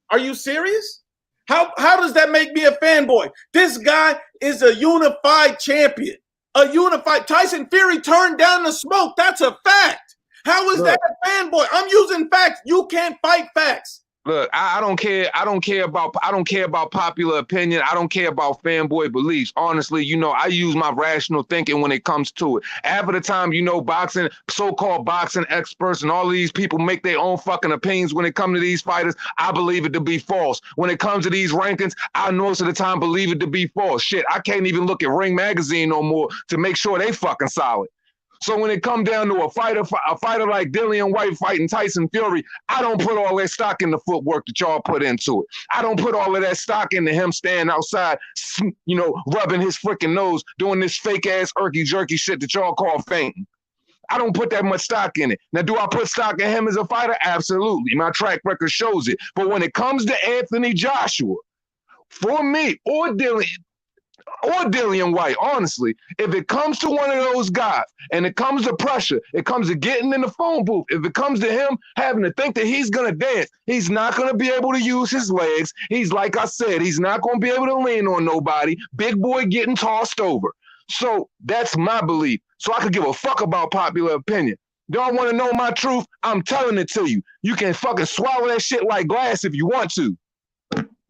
Are you serious? How does that make me a fanboy? This guy is a unified champion. Tyson Fury turned down the smoke. That's a fact. How is that a fanboy? I'm using facts. You can't fight facts. Look, I don't care. I don't care about popular opinion. I don't care about fanboy beliefs. Honestly, I use my rational thinking when it comes to it. Half of the time, boxing, so-called boxing experts and all of these people make their own fucking opinions when it comes to these fighters. I believe it to be false. When it comes to these rankings, I most of the time believe it to be false. Shit, I can't even look at Ring Magazine no more to make sure they fucking solid. So when it come down to a fighter like Dillian White fighting Tyson Fury, I don't put all that stock in the footwork that y'all put into it. I don't put all of that stock into him standing outside, rubbing his freaking nose, doing this fake ass irky jerky shit that y'all call fainting. I don't put that much stock in it. Now, do I put stock in him as a fighter? Absolutely. My track record shows it. But when it comes to Anthony Joshua, for me, or Dillian White, honestly, if it comes to one of those guys and it comes to pressure, it comes to getting in the phone booth, if it comes to him having to think that he's going to dance, he's not going to be able to use his legs. He's, like I said, he's not going to be able to lean on nobody. Big boy getting tossed over. So that's my belief. So I could give a fuck about popular opinion. Y'all want to know my truth? I'm telling it to you. You can fucking swallow that shit like glass if you want to.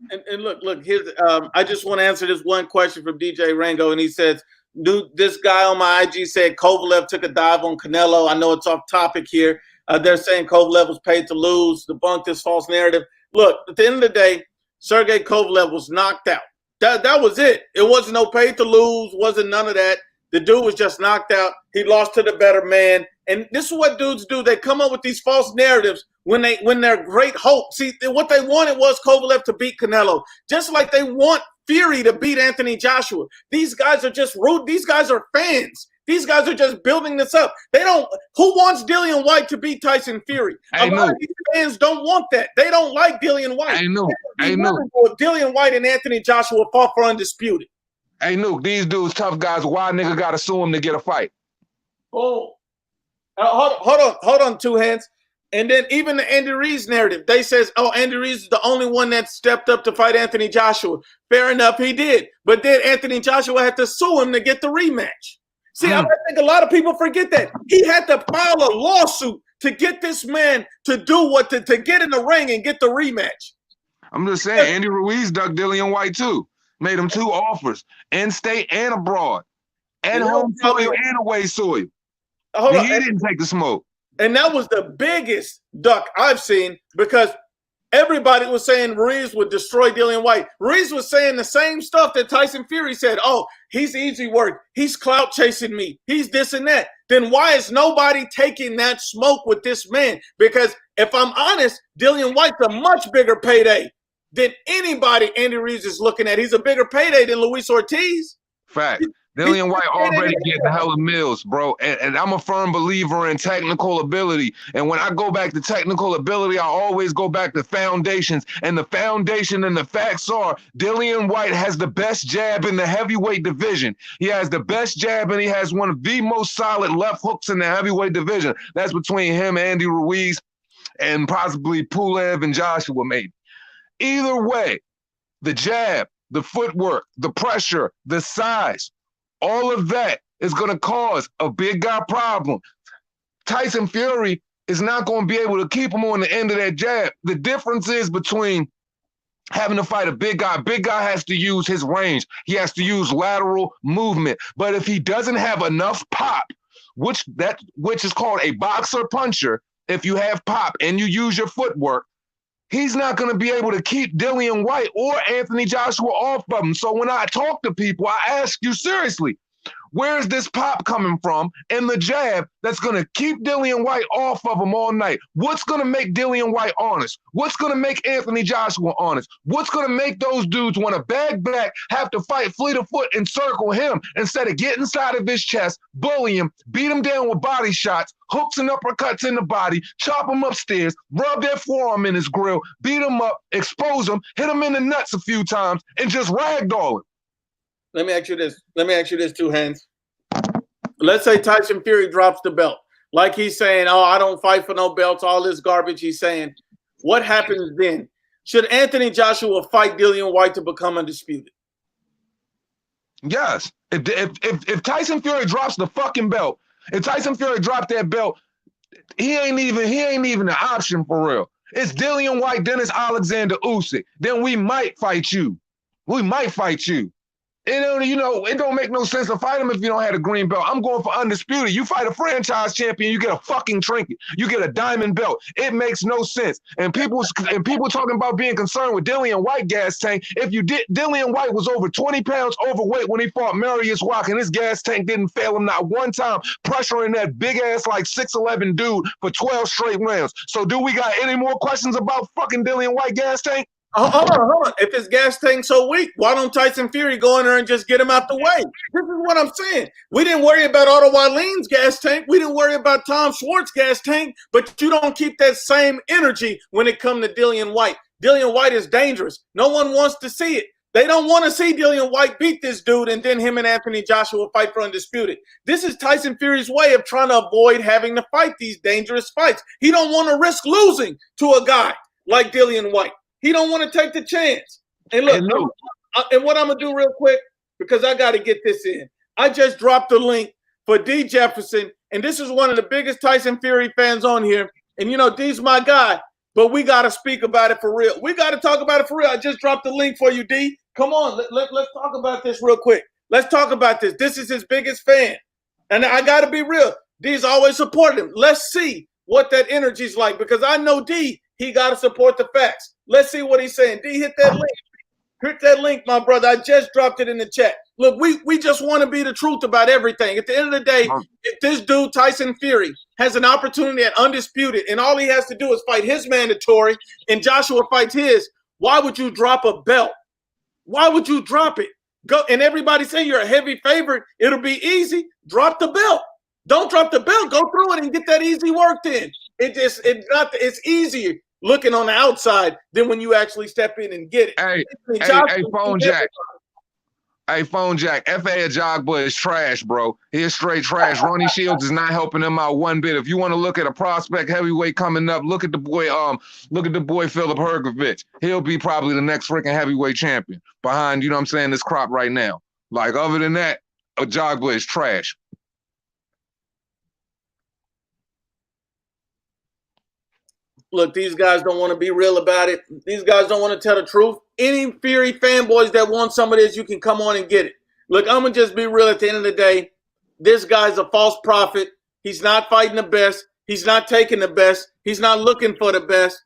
And look, here's I just want to answer this one question from DJ Rango, and he says, this guy on my IG said Kovalev took a dive on Canelo. I know it's off topic here. They're saying Kovalev was paid to lose, debunk this false narrative. Look, at the end of the day, Sergey Kovalev was knocked out. That was it. It wasn't no paid to lose, wasn't none of that. The dude was just knocked out. He lost to the better man. And this is what dudes do. They come up with these false narratives when they're great hope. See, what they wanted was Kovalev to beat Canelo, just like they want Fury to beat Anthony Joshua. These guys are just rude. These guys are fans. These guys are just building this up. Who wants Dillian White to beat Tyson Fury? A lot of these fans don't want that. They don't like Dillian White. I know. Dillian White and Anthony Joshua fought for undisputed. Hey, Nuke, these dudes tough guys. Why nigga gotta sue him to get a fight? Oh, hold on, two hands. And then even the Andy Reid's narrative, they says, Andy Reid's the only one that stepped up to fight Anthony Joshua. Fair enough, he did. But then Anthony Joshua had to sue him to get the rematch. See, I think a lot of people forget that. He had to file a lawsuit to get this man to do to get in the ring and get the rematch. I'm just saying, Andy Ruiz ducked Dillian White too. Made him 2 offers, in-state and abroad, and home soil and away soil. He didn't take the smoke. And that was the biggest duck I've seen, because Everybody was saying Ruiz would destroy Dillian White. Ruiz was saying the same stuff that Tyson Fury said. Oh, he's easy work. He's clout chasing me. He's this and that. Then why is nobody taking that smoke with this man? Because if I'm honest, Dillian White's a much bigger payday than anybody Andy Ruiz is looking at. He's a bigger payday than Luis Ortiz. Fact. Dillian White already getting hella mills, bro. And I'm a firm believer in technical ability. And when I go back to technical ability, I always go back to foundations. And the foundation and the facts are Dillian White has the best jab in the heavyweight division. He has the best jab, and he has one of the most solid left hooks in the heavyweight division. That's between him, Andy Ruiz, and possibly Pulev and Joshua, maybe. Either way, the jab, the footwork, the pressure, the size, all of that is going to cause a big guy problem. Tyson Fury is not going to be able to keep him on the end of that jab. The difference is between having to fight a big guy has to use his range. He has to use lateral movement. But if he doesn't have enough pop, which is called a boxer puncher, if you have pop and you use your footwork, he's not going to be able to keep Dillian White or Anthony Joshua off of him. So when I talk to people, I ask you seriously, where's this pop coming from and the jab that's going to keep Dillian White off of him all night? What's going to make Dillian White honest? What's going to make Anthony Joshua honest? What's going to make those dudes want to bag back, have to fight fleet of foot and circle him instead of get inside of his chest, bully him, beat him down with body shots, hooks and uppercuts in the body, chop him upstairs, rub that forearm in his grill, beat him up, expose him, hit him in the nuts a few times, and just ragdoll him? Let me ask you this, Two Hands. Let's say Tyson Fury drops the belt. Like he's saying, oh, I don't fight for no belts, all this garbage he's saying. What happens then? Should Anthony Joshua fight Dillian White to become undisputed? Yes. If Tyson Fury drops the fucking belt, if Tyson Fury dropped that belt, he ain't even an option for real. It's Dillian White, then it's Alexander Usyk. Then we might fight you. We might fight you. It don't make no sense to fight him if you don't have a green belt. I'm going for undisputed. You fight a franchise champion, you get a fucking trinket. You get a diamond belt. It makes no sense. And people talking about being concerned with Dillian White gas tank. If you did, Dillian White was over 20 pounds overweight when he fought Marius Rock, and his gas tank didn't fail him not one time, pressuring that big ass like 6'11" dude for 12 straight rounds. So do we got any more questions about fucking Dillian White gas tank? Hold on. If his gas tank's so weak, why don't Tyson Fury go in there and just get him out the way? This is what I'm saying. We didn't worry about Otto Wylene's gas tank. We didn't worry about Tom Schwartz's gas tank, but you don't keep that same energy when it comes to Dillian White. Dillian White is dangerous. No one wants to see it. They don't want to see Dillian White beat this dude and then him and Anthony Joshua fight for undisputed. This is Tyson Fury's way of trying to avoid having to fight these dangerous fights. He don't want to risk losing to a guy like Dillian White. He don't want to take the chance. And look, and what I'm going to do real quick, because I got to get this in. I just dropped the link for D. Jefferson, and this is one of the biggest Tyson Fury fans on here. And, D's my guy, but we got to speak about it for real. We got to talk about it for real. I just dropped the link for you, D. Come on, let's talk about this real quick. Let's talk about this. This is his biggest fan. And I got to be real. D's always supported him. Let's see what that energy's like, because I know D, he got to support the facts. Let's see what he's saying. D, hit that link. Hit that link, my brother. I just dropped it in the chat. Look, we just want to be the truth about everything. At the end of the day, if this dude, Tyson Fury, has an opportunity at undisputed, and all he has to do is fight his mandatory, and Joshua fights his, why would you drop a belt? Why would you drop it? Go, and everybody saying you're a heavy favorite. It'll be easy. Drop the belt. Don't drop the belt. Go through it and get that easy work in. It's easier looking on the outside than when you actually step in and get it. Hey, Phone Jack. Hey, Phone Jack. F.A. Ajagba is trash, bro. He is straight trash. Ronnie Shields is not helping him out one bit. If you want to look at a prospect heavyweight coming up, look at the boy Philip Hergovich. He'll be probably the next freaking heavyweight champion behind, this crop right now. Like, other than that, Ajagba is trash. Look, these guys don't want to be real about it. These guys don't want to tell the truth. Any Fury fanboys that want some of this, you can come on and get it. Look, I'm going to just be real at the end of the day. This guy's a false prophet. He's not fighting the best. He's not taking the best. He's not looking for the best.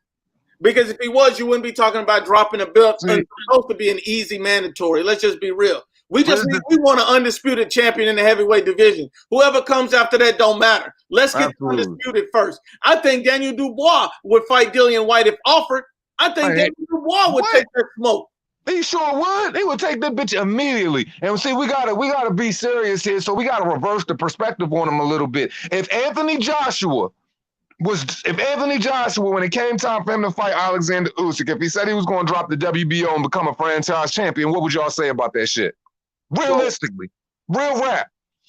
Because if he was, you wouldn't be talking about dropping a belt. See, It's supposed to be an easy mandatory. Let's just be real. We want an undisputed champion in the heavyweight division. Whoever comes after that don't matter. Let's get undisputed first. I think Daniel Dubois would fight Dillian White if offered. I think Daniel Dubois would take that smoke. He sure would. He would take that bitch immediately. And see, we gotta be serious here. So we gotta reverse the perspective on him a little bit. If Anthony Joshua, when it came time for him to fight Alexander Usyk, if he said he was going to drop the WBO and become a franchise champion, what would y'all say about that shit? Realistically, real rap.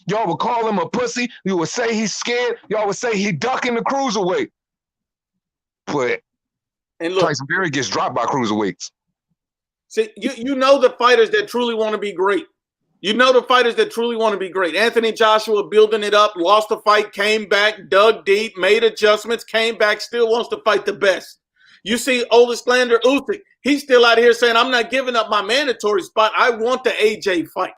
Y'all would call him a pussy. You would say he's scared. Y'all would say he ducking the cruiserweight. But Tyson Fury gets dropped by cruiserweights. See, you know the fighters that truly want to be great. You know the fighters that truly want to be great. Anthony Joshua building it up, lost the fight, came back, dug deep, made adjustments, came back, still wants to fight the best. You see Alexander Usyk, he's still out here saying, I'm not giving up my mandatory spot. I want the AJ fight.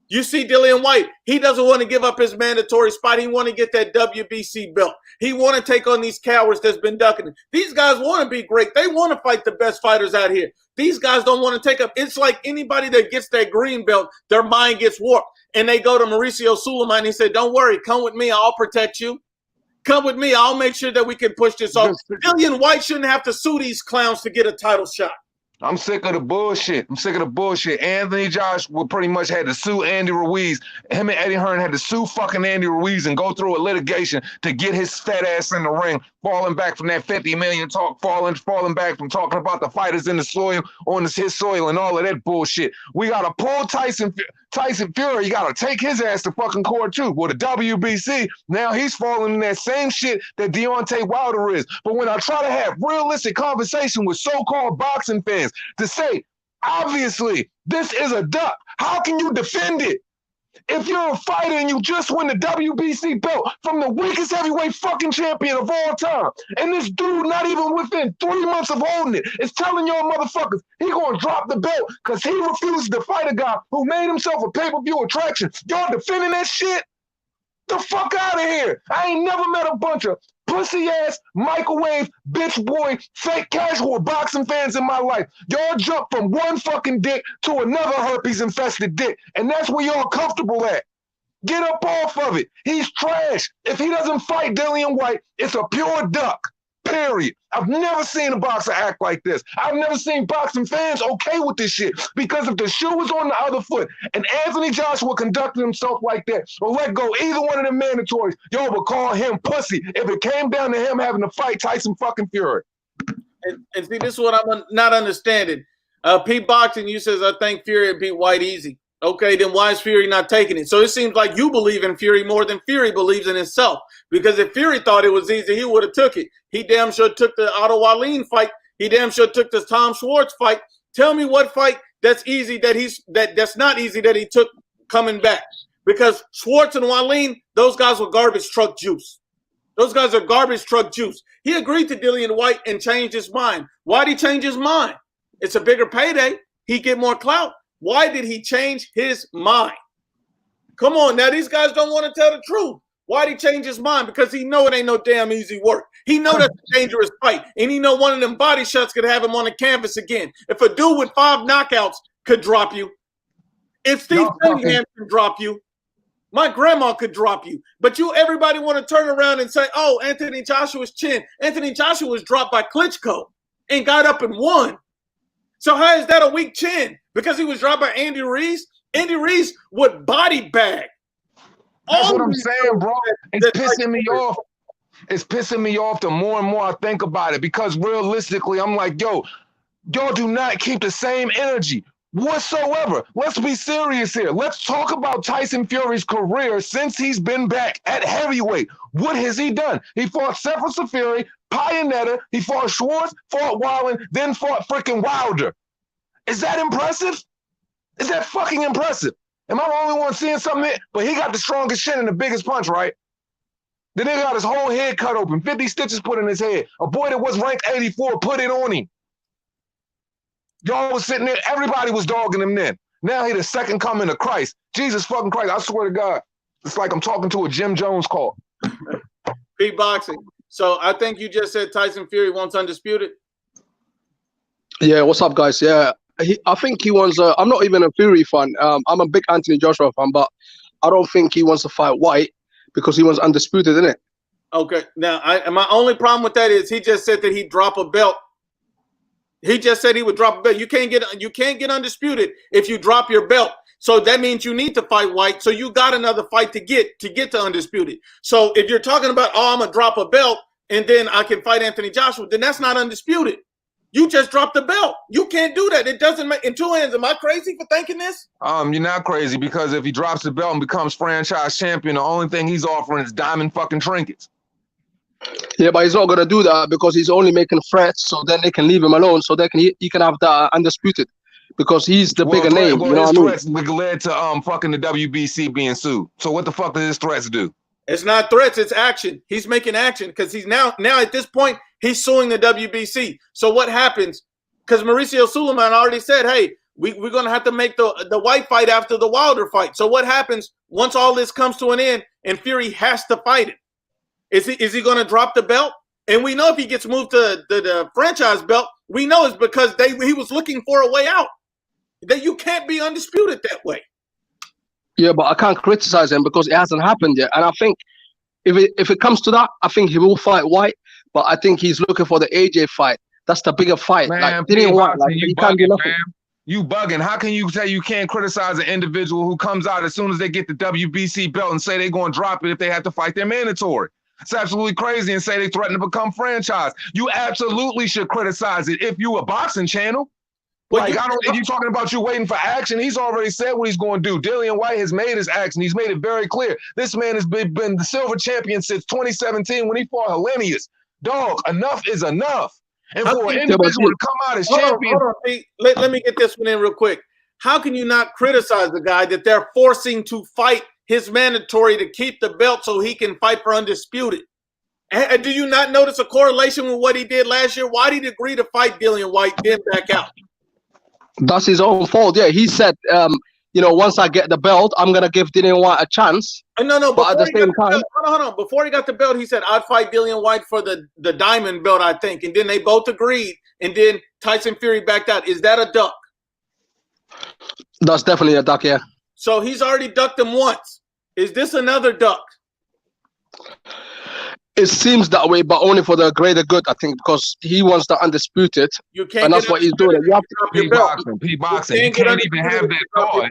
You see Dillian White, he doesn't want to give up his mandatory spot. He want to get that WBC belt. He want to take on these cowards that's been ducking. These guys want to be great. They want to fight the best fighters out here. These guys don't want to take up. It's like anybody that gets that green belt, their mind gets warped. And they go to Mauricio Sulaiman and he said, don't worry, come with me. I'll protect you. Come with me. I'll make sure that we can push this off. Dillian White shouldn't have to sue these clowns to get a title shot. I'm sick of the bullshit. Anthony Joshua pretty much had to sue Andy Ruiz. Him and Eddie Hearn had to sue fucking Andy Ruiz and go through a litigation to get his fat ass in the ring, falling back from that 50 million talk, falling back from talking about the fighters in the soil, on his soil and all of that bullshit. We got to pull Tyson Fury. You got to take his ass to fucking court too. Well, the WBC, now he's falling in that same shit that Deontay Wilder is. But when I try to have realistic conversation with so-called boxing fans to say, obviously, this is a duck. How can you defend it? If you're a fighter and you just win the WBC belt from the weakest heavyweight fucking champion of all time, and this dude not even within 3 months of holding it is telling y'all motherfuckers he gonna drop the belt because he refused to fight a guy who made himself a pay-per-view attraction. Y'all defending that shit? The fuck out of here. I ain't never met a bunch of pussy-ass, microwave, bitch boy, fake casual boxing fans in my life. Y'all jump from one fucking dick to another herpes-infested dick, and that's where y'all comfortable at. Get up off of it. He's trash. If he doesn't fight Dillian White, it's a pure duck. Period. I've never seen a boxer act like this. I've never seen boxing fans okay with this shit. Because if the shoe was on the other foot and Anthony Joshua conducted himself like that or let go either one of the mandatories, y'all would call him pussy if it came down to him having to fight Tyson fucking Fury. And see, this is what I'm not understanding. Pete Boxing, you says, I think Fury would beat White easy. Okay, then why is Fury not taking it? So it seems like you believe in Fury more than Fury believes in himself. Because if Fury thought it was easy, he would have took it. He damn sure took the Otto Wallin fight. He damn sure took the Tom Schwartz fight. Tell me what fight that's easy that's not easy that he took coming back. Because Schwartz and Wallin, those guys were garbage truck juice. Those guys are garbage truck juice. He agreed to Dillian White and changed his mind. Why did he change his mind? It's a bigger payday. He get more clout. Why did he change his mind? Come on, now these guys don't want to tell the truth. Why did he change his mind? Because he know it ain't no damn easy work. He know that's a dangerous fight. And he know one of them body shots could have him on the canvas again. If a dude with 5 knockouts could drop you, if Steve Cunningham can drop you, my grandma could drop you. But everybody want to turn around and say, oh, Anthony Joshua's chin. Anthony Joshua was dropped by Klitschko and got up and won. So how is that a weak chin? Because he was dropped by Andy Ruiz? Andy Ruiz would body bag. That's what I'm saying, bro. It's pissing me off. It's pissing me off the more and more I think about it. Because realistically, I'm like, y'all do not keep the same energy whatsoever. Let's be serious here. Let's talk about Tyson Fury's career since he's been back at heavyweight. What has he done? He fought Sefer Safiri, Pionetta, he fought Schwartz, fought Wallin, then fought freaking Wilder. Is that impressive? Is that fucking impressive? Am I the only one seeing something there? But he got the strongest chin and the biggest punch, right? The nigga got his whole head cut open, 50 stitches put in his head. A boy that was ranked 84 put it on him. Y'all was sitting there, everybody was dogging him then. Now he the second coming of Christ. Jesus fucking Christ, I swear to God. It's like I'm talking to a Jim Jones call. Pete Boxing. So I think you just said Tyson Fury wants undisputed. Yeah, what's up, guys? Yeah, I think he wants. I'm not even a Fury fan. I'm a big Anthony Joshua fan, but I don't think he wants to fight White because he wants undisputed, isn't it? Okay. Now, my only problem with that is he just said that he'd drop a belt. He just said he would drop a belt. You can't get undisputed if you drop your belt. So that means you need to fight White. So you got another fight to get to undisputed. So if you're talking about, oh, I'm gonna drop a belt and then I can fight Anthony Joshua, then that's not undisputed. You just dropped the belt. You can't do that. It doesn't make in two hands. Am I crazy for thinking this? You're not crazy, because if he drops the belt and becomes franchise champion, the only thing he's offering is diamond fucking trinkets. Yeah, but he's not gonna do that because he's only making threats, so then they can leave him alone, so he can have the undisputed, because he's the bigger name. Well, you know his what I threats led to fucking the WBC being sued. So what the fuck did his threats do? It's not threats, it's action. He's making action because he's now at this point, he's suing the WBC. So what happens? Because Mauricio Suleiman already said, hey, we're going to have to make the White fight after the Wilder fight. So what happens once all this comes to an end and Fury has to fight it? Is he going to drop the belt? And we know if he gets moved to the franchise belt, we know it's because he was looking for a way out. That you can't be undisputed that way. Yeah, but I can't criticize him because it hasn't happened yet. And I think if it comes to that, I think he will fight White. But I think he's looking for the AJ fight. That's the bigger fight. Man, like, didn't want, like, you he can't do bugging, nothing. man. You bugging. How can you say you can't criticize an individual who comes out as soon as they get the WBC belt and say they're going to drop it if they have to fight their mandatory? It's absolutely crazy, and say they threaten to become franchise. You absolutely should criticize it if you a boxing channel. Like, I don't think you're talking about you waiting for action. He's already said what he's going to do. Dillian White has made his action. He's made it very clear. This man has been the silver champion since 2017 when he fought Hellenius. Dog, enough is enough. And for an individual to come out as champion. Hold on. Let me get this one in real quick. How can you not criticize the guy that they're forcing to fight his mandatory to keep the belt so he can fight for undisputed? And do you not notice a correlation with what he did last year? Why did he agree to fight Dillian White, then back out? That's his own fault. Yeah, he said, once I get the belt, I'm gonna give Dillian White a chance. No. But at the same time, hold on. Before he got the belt, he said, "I'd fight Dillian White for the diamond belt, I think." And then they both agreed. And then Tyson Fury backed out. Is that a duck? That's definitely a duck. Yeah. So he's already ducked him once. Is this another duck? It seems that way, but only for the greater good, I think, because he wants the undisputed, and that's what he's doing. You have to P-boxing. You can't even have that thought.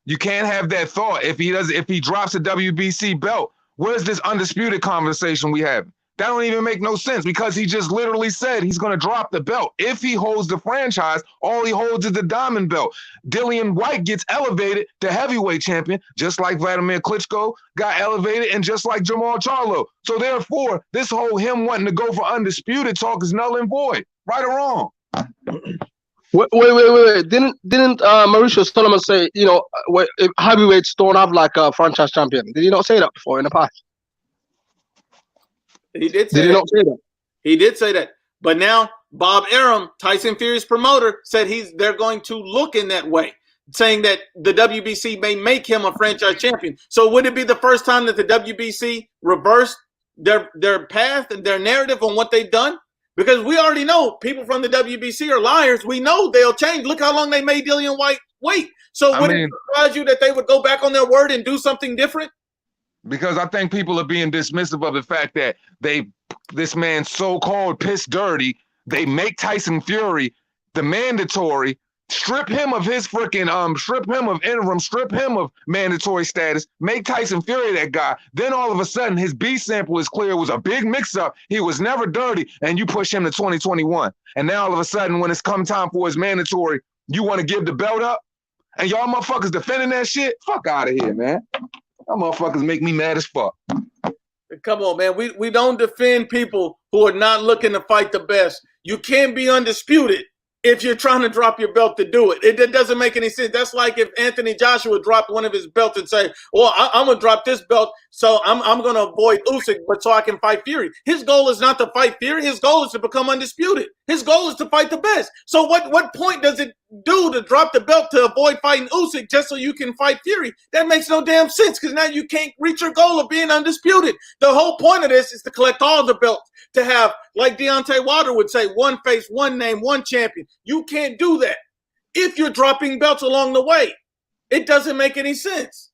You can't have that thought if he drops a WBC belt. Where's this undisputed conversation we have? That don't even make no sense, because he just literally said he's going to drop the belt. If he holds the franchise, all he holds is the diamond belt. Dillian White gets elevated to heavyweight champion, just like Vladimir Klitschko got elevated, and just like Jamal Charlo. So therefore, this whole him wanting to go for undisputed talk is null and void. Right or wrong? Wait. Didn't Mauricio Solomon say, if heavyweights don't have like a franchise champion? Did he not say that before in the past? He did say Did he not say that? He did say that. But now Bob Arum, Tyson Fury's promoter, said they're going to look in that way, saying that the WBC may make him a franchise champion. So would it be the first time that the WBC reversed their path and their narrative on what they've done? Because we already know people from the WBC are liars. We know they'll change. Look how long they made Dillian White wait. So would it surprise you that they would go back on their word and do something different? Because I think people are being dismissive of the fact that this man's so-called piss dirty. They make Tyson Fury the mandatory, strip him of his freaking strip him of interim, strip him of mandatory status, make Tyson Fury that guy. Then all of a sudden his B sample is clear. It was a big mix-up. He was never dirty, and you push him to 2021. And now all of a sudden, when it's come time for his mandatory, you want to give the belt up? And y'all motherfuckers defending that shit? Fuck out of here, man. That motherfuckers make me mad as fuck. Come on, man. We don't defend people who are not looking to fight the best. You can't be undisputed if you're trying to drop your belt to do it. It doesn't make any sense. That's like if Anthony Joshua dropped one of his belts and say, well, I'm going to drop this belt, so I'm going to avoid Usyk, but so I can fight Fury. His goal is not to fight Fury. His goal is to become undisputed. His goal is to fight the best. So what point does it do to drop the belt to avoid fighting Usyk just so you can fight Fury? That makes no damn sense, because now you can't reach your goal of being undisputed. The whole point of this is to collect all the belts, to have, like Deontay Wilder would say, one face, one name, one champion. You can't do that if you're dropping belts along the way. It doesn't make any sense.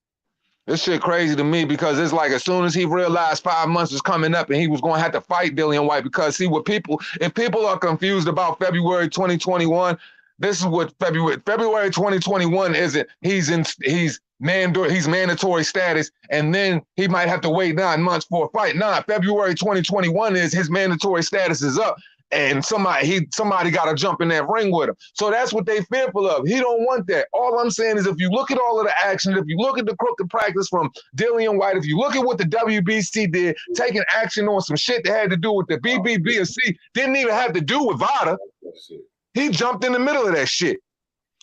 This shit crazy to me because it's like as soon as he realized 5 months was coming up and he was going to have to fight Dillian White, because see what people, if people are confused about February 2021, this is what February 2021 isn't. He's mandatory status, and then he might have to wait 9 months for a fight. Nah, February 2021 is his mandatory status is up, and somebody got to jump in that ring with him. So that's what they fearful of. He don't want that. All I'm saying is, if you look at all of the action, if you look at the crooked practice from Dillian White, if you look at what the WBC did, taking action on some shit that had to do with the BBBC, didn't even have to do with VADA. He jumped in the middle of that shit.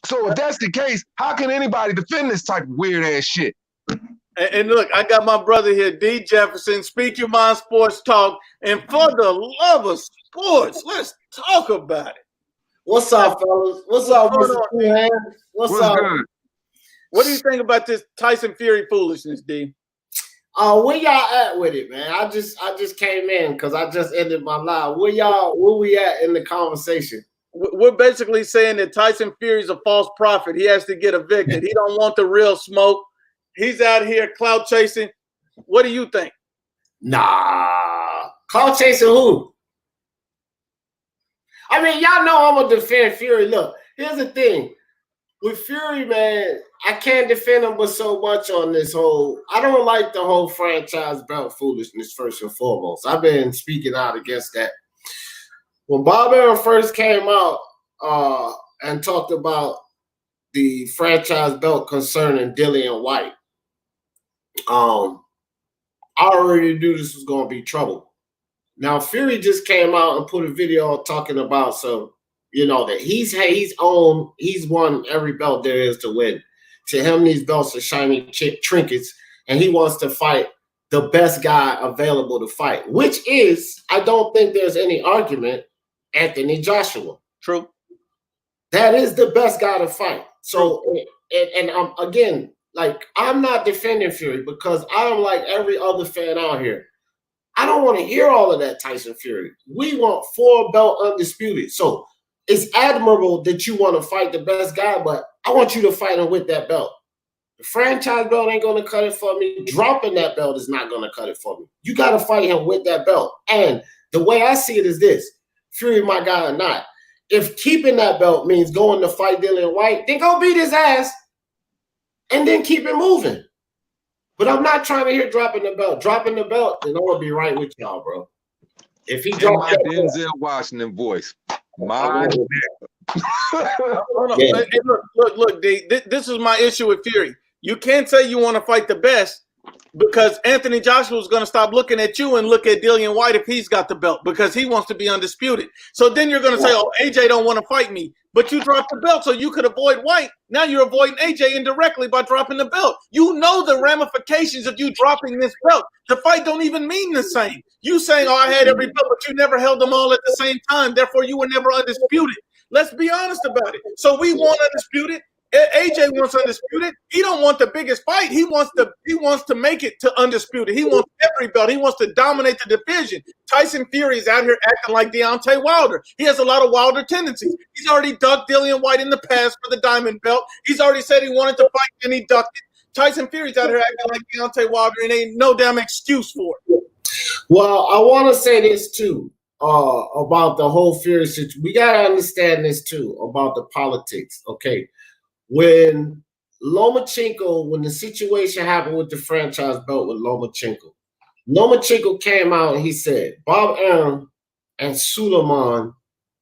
So if that's the case, how can anybody defend this type of weird ass shit? And look, I got my brother here, D. Jefferson, Speak Your Mind Sports Talk. And for the love of sports, let's talk about it. What's up, fellas? What's up, Mr. Man? What's up? Good? What do you think about this Tyson Fury foolishness, D? Where y'all at with it, man? I just came in because I just ended my live. Where we at in the conversation? We're basically saying that Tyson Fury's a false prophet. He has to get evicted. He don't want the real smoke. He's out here clout chasing. What do you think? Nah. Clout chasing who? I mean, y'all know I'm going to defend Fury. Look, here's the thing. With Fury, man, I can't defend him but so much on this whole. I don't like the whole franchise belt foolishness, first and foremost. I've been speaking out against that. When Bob Arum first came out and talked about the franchise belt concerning Dillian White, I already knew this was going to be trouble. Now, Fury just came out and put a video talking about some, that he's won every belt there is to win. To him, these belts are shiny trinkets, and he wants to fight the best guy available to fight, which is, I don't think there's any argument, Anthony Joshua. True. That is the best guy to fight. So, and again, like, I'm not defending Fury because I'm like every other fan out here. I don't want to hear all of that Tyson Fury. We want 4-belt undisputed. So it's admirable that you want to fight the best guy, but I want you to fight him with that belt. The franchise belt ain't going to cut it for me. Dropping that belt is not going to cut it for me. You got to fight him with that belt. And the way I see it is this. Fury my guy or not. If keeping that belt means going to fight Dillian White, then go beat his ass and then keep it moving. But I'm not trying to hear dropping the belt. Dropping the belt, then I'm going to be right with y'all, bro. If he drops that Denzel Washington voice. My yeah. Hey, look, D, this is my issue with Fury. You can't say you want to fight the best because Anthony Joshua is going to stop looking at you and look at Dillian White if he's got the belt because he wants to be undisputed. So then you're going to say, oh, AJ don't want to fight me. But you dropped the belt so you could avoid White. Now you're avoiding AJ indirectly by dropping the belt. You know the ramifications of you dropping this belt. The fight don't even mean the same. You saying, oh, I had every belt, but you never held them all at the same time. Therefore, you were never undisputed. Let's be honest about it. So we want undisputed. AJ wants undisputed. He don't want the biggest fight. He wants to make it to undisputed. He wants every belt. He wants to dominate the division. Tyson Fury is out here acting like Deontay Wilder. He has a lot of Wilder tendencies. He's already ducked Dillian White in the past for the diamond belt. He's already said he wanted to fight and he ducked it. Tyson Fury's out here acting like Deontay Wilder and ain't no damn excuse for it. Well, I want to say this too about the whole Fury situation. We got to understand this too about the politics, okay? When the situation happened with the franchise belt with Lomachenko came out and he said, Bob Arum and Suleiman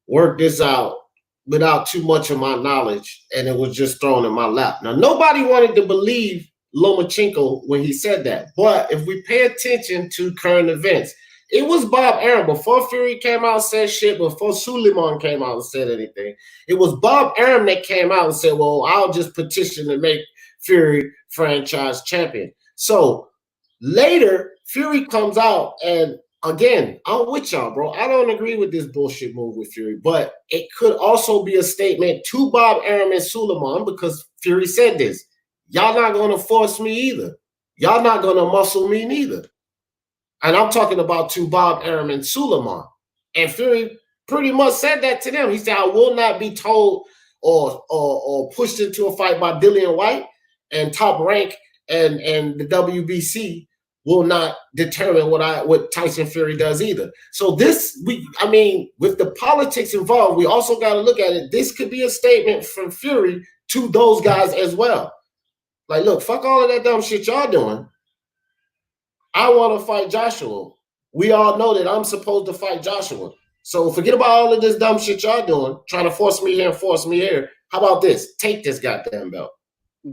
worked this out without too much of my knowledge, and it was just thrown in my lap. Now, nobody wanted to believe Lomachenko when he said that, but if we pay attention to current events, it was Bob Arum. Before Fury came out and said shit, before Suleiman came out and said anything, it was Bob Arum that came out and said, well, I'll just petition to make Fury franchise champion. So later, Fury comes out, and again, I'm with y'all, bro. I don't agree with this bullshit move with Fury, but it could also be a statement to Bob Arum and Suleiman because Fury said this. Y'all not going to force me either. Y'all not going to muscle me neither. And I'm talking about to Bob Arum and Suleiman. And Fury pretty much said that to them. He said, I will not be told or pushed into a fight by Dillian White, and Top Rank and the WBC will not determine what Tyson Fury does either. So with the politics involved, we also got to look at it. This could be a statement from Fury to those guys as well. Like, look, fuck all of that dumb shit y'all doing. I want to fight Joshua. We all know that I'm supposed to fight Joshua. So forget about all of this dumb shit y'all doing, trying to force me here and force me here. How about this? Take this goddamn belt.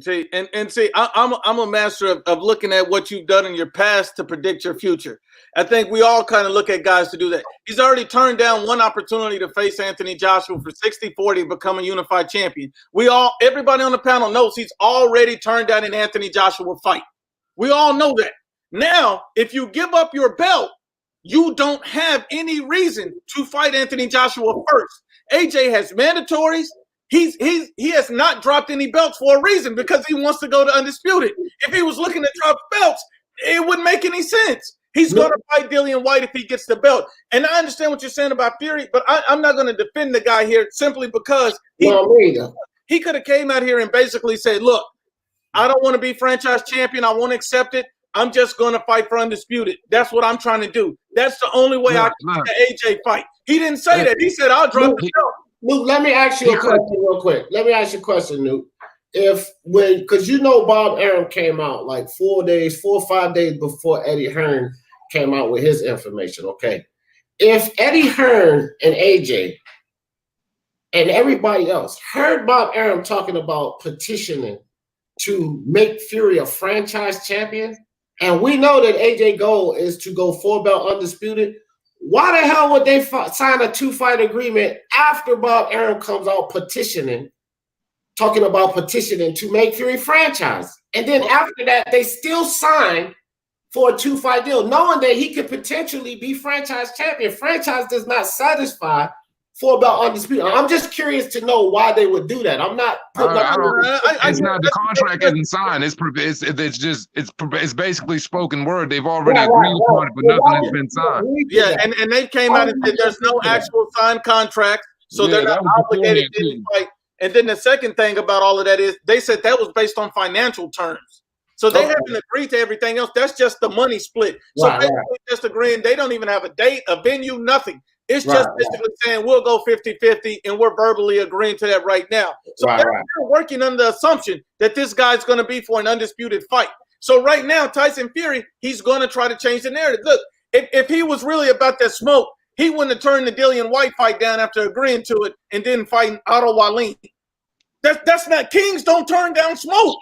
See, I'm a master of looking at what you've done in your past to predict your future. I think we all kind of look at guys to do that. He's already turned down one opportunity to face Anthony Joshua for 60-40 and become a unified champion. Everybody on the panel knows he's already turned down an Anthony Joshua fight. We all know that. Now, if you give up your belt, you don't have any reason to fight Anthony Joshua first. AJ has mandatories. He has not dropped any belts for a reason, because he wants to go to undisputed. If he was looking to drop belts, it wouldn't make any sense. He's going to fight Dillian White if he gets the belt. And I understand what you're saying about Fury, but I'm not going to defend the guy here simply because he could have came out here and basically said, look, I don't want to be franchise champion. I won't accept it. I'm just going to fight for undisputed. That's what I'm trying to do. That's the only way I can get the AJ fight. He didn't say that. He said, I'll drop the belt. Luke, let me ask you a question real quick. Let me ask you a question, Luke. Because Bob Arum came out like 4 or 5 days before Eddie Hearn came out with his information, okay? If Eddie Hearn and AJ and everybody else heard Bob Arum talking about petitioning to make Fury a franchise champion, and we know that AJ goal is to go 4-belt undisputed, why the hell would they sign a 2-fight agreement after Bob Arum comes out talking about petitioning to make Fury franchise? And then after that, they still sign for a 2-fight deal, knowing that he could potentially be franchise champion. Franchise does not satisfy 4-belt undisputed. I'm just curious to know why they would do that. I'm not putting it's not, the contract isn't signed. It's basically spoken word. They've already agreed upon it, but nothing has been signed. Yeah, and they came out and said there's no actual signed contract, so they're not obligated to fight. And then the second thing about all of that is they said that was based on financial terms. So they haven't agreed to everything else. That's just the money split. So basically just agreeing, they don't even have a date, a venue, nothing. It's just basically saying we'll go 50-50, and we're verbally agreeing to that right now. So they're working under the assumption that this guy's going to be for an undisputed fight. So right now, Tyson Fury, he's going to try to change the narrative. Look, if he was really about that smoke, he wouldn't have turned the Dillian White fight down after agreeing to it and then fighting Otto Wallin. That's not, kings don't turn down smoke.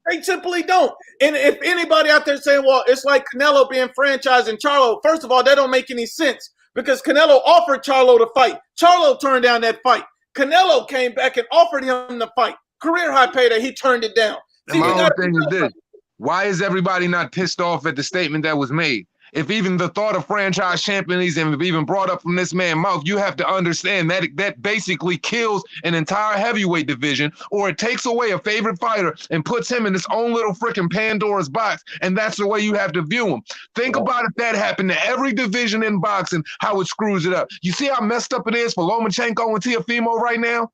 They simply don't. And if anybody out there saying, well, it's like Canelo being franchised and Charlo, first of all, that don't make any sense, because Canelo offered Charlo to fight. Charlo turned down that fight. Canelo came back and offered him the fight. Career high payday, he turned it down. See, my whole thing is this. Why is everybody not pissed off at the statement that was made? If even the thought of franchise champions and even brought up from this man's mouth, you have to understand that that basically kills an entire heavyweight division, or it takes away a favorite fighter and puts him in his own little freaking Pandora's box, and that's the way you have to view him. Think about if that happened to every division in boxing, how it screws it up. You see how messed up it is for Lomachenko and Teofimo right now?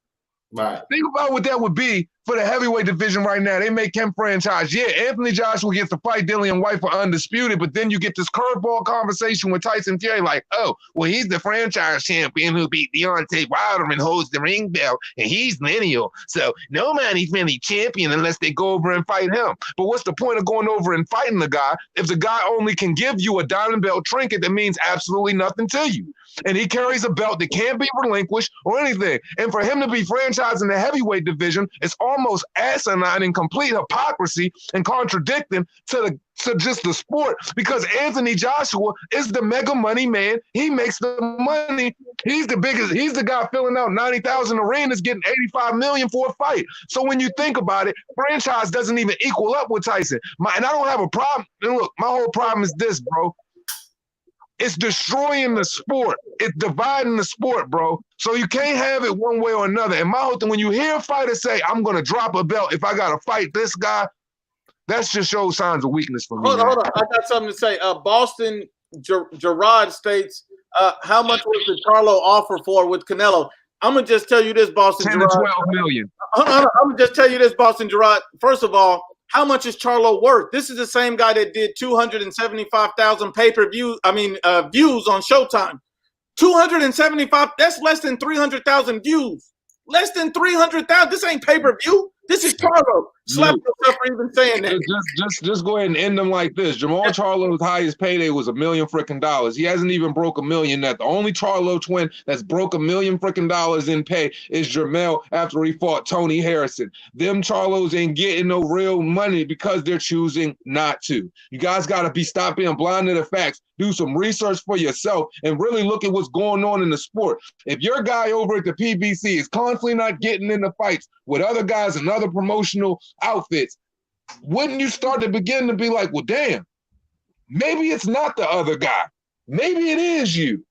Right. Think about what that would be for the heavyweight division right now. They make him franchise. Yeah, Anthony Joshua gets to fight Dillian White for undisputed, but then you get this curveball conversation with Tyson Fury like, oh, well, he's the franchise champion who beat Deontay Wilder and holds the ring belt, and he's lineal. So nobody's really champion unless they go over and fight him. But what's the point of going over and fighting the guy if the guy only can give you a diamond belt trinket that means absolutely nothing to you? And he carries a belt that can't be relinquished or anything. And for him to be franchised in the heavyweight division, it's almost asinine and complete hypocrisy and contradicting to just the sport, because Anthony Joshua is the mega money man. He makes the money. He's the biggest. He's the guy filling out 90,000 arenas, getting 85 million for a fight. So when you think about it, franchise doesn't even equal up with Tyson. And I don't have a problem. And look, my whole problem is this, bro. It's destroying the sport. It's dividing the sport, bro. So you can't have it one way or another. And my whole thing, when you hear a fighter say, I'm going to drop a belt if I got to fight this guy, that just shows signs of weakness for me. Hold on. I got something to say. Boston Gerard states, how much was the Charlo offer for with Canelo? I'm gonna just tell you this, Boston 10 Gerard. to 12 million. Hold on, I'm gonna just tell you this, Boston Gerard. First of all, how much is Charlo worth? This is the same guy that did 275,000 views on Showtime. 275. That's less than 300,000 views. Less than 300,000. This ain't pay-per-view. This is Charlo. Slap yourself for even saying that. Just go ahead and end them like this. Jamal Charlo's highest payday was $1 million freaking dollars. He hasn't even broke $1 million yet. The only Charlo twin that's broke $1 million freaking dollars in pay is Jermell after he fought Tony Harrison. Them Charlos ain't getting no real money because they're choosing not to. You guys got to stop being blind to the facts. Do some research for yourself and really look at what's going on in the sport. If your guy over at the PBC is constantly not getting into fights with other guys and other promotional outfits, wouldn't you start to begin to be like, well, damn, maybe it's not the other guy. Maybe it is you.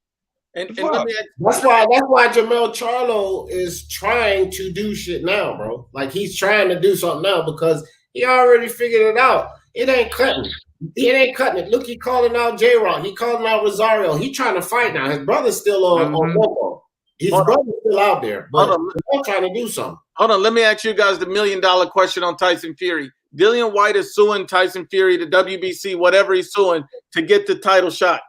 And that's why Jermell Charlo is trying to do shit now, bro. Like, he's trying to do something now because he already figured it out. It ain't cutting. It ain't cutting it. Look, he calling out J-Rock. He calling out Rosario. He trying to fight now. His brother's still on Momo. His brother's still out there, but he's trying to do something. Hold on, let me ask you guys the $1 million question on Tyson Fury. Dillian White is suing Tyson Fury, the WBC, whatever he's suing, to get the title shot.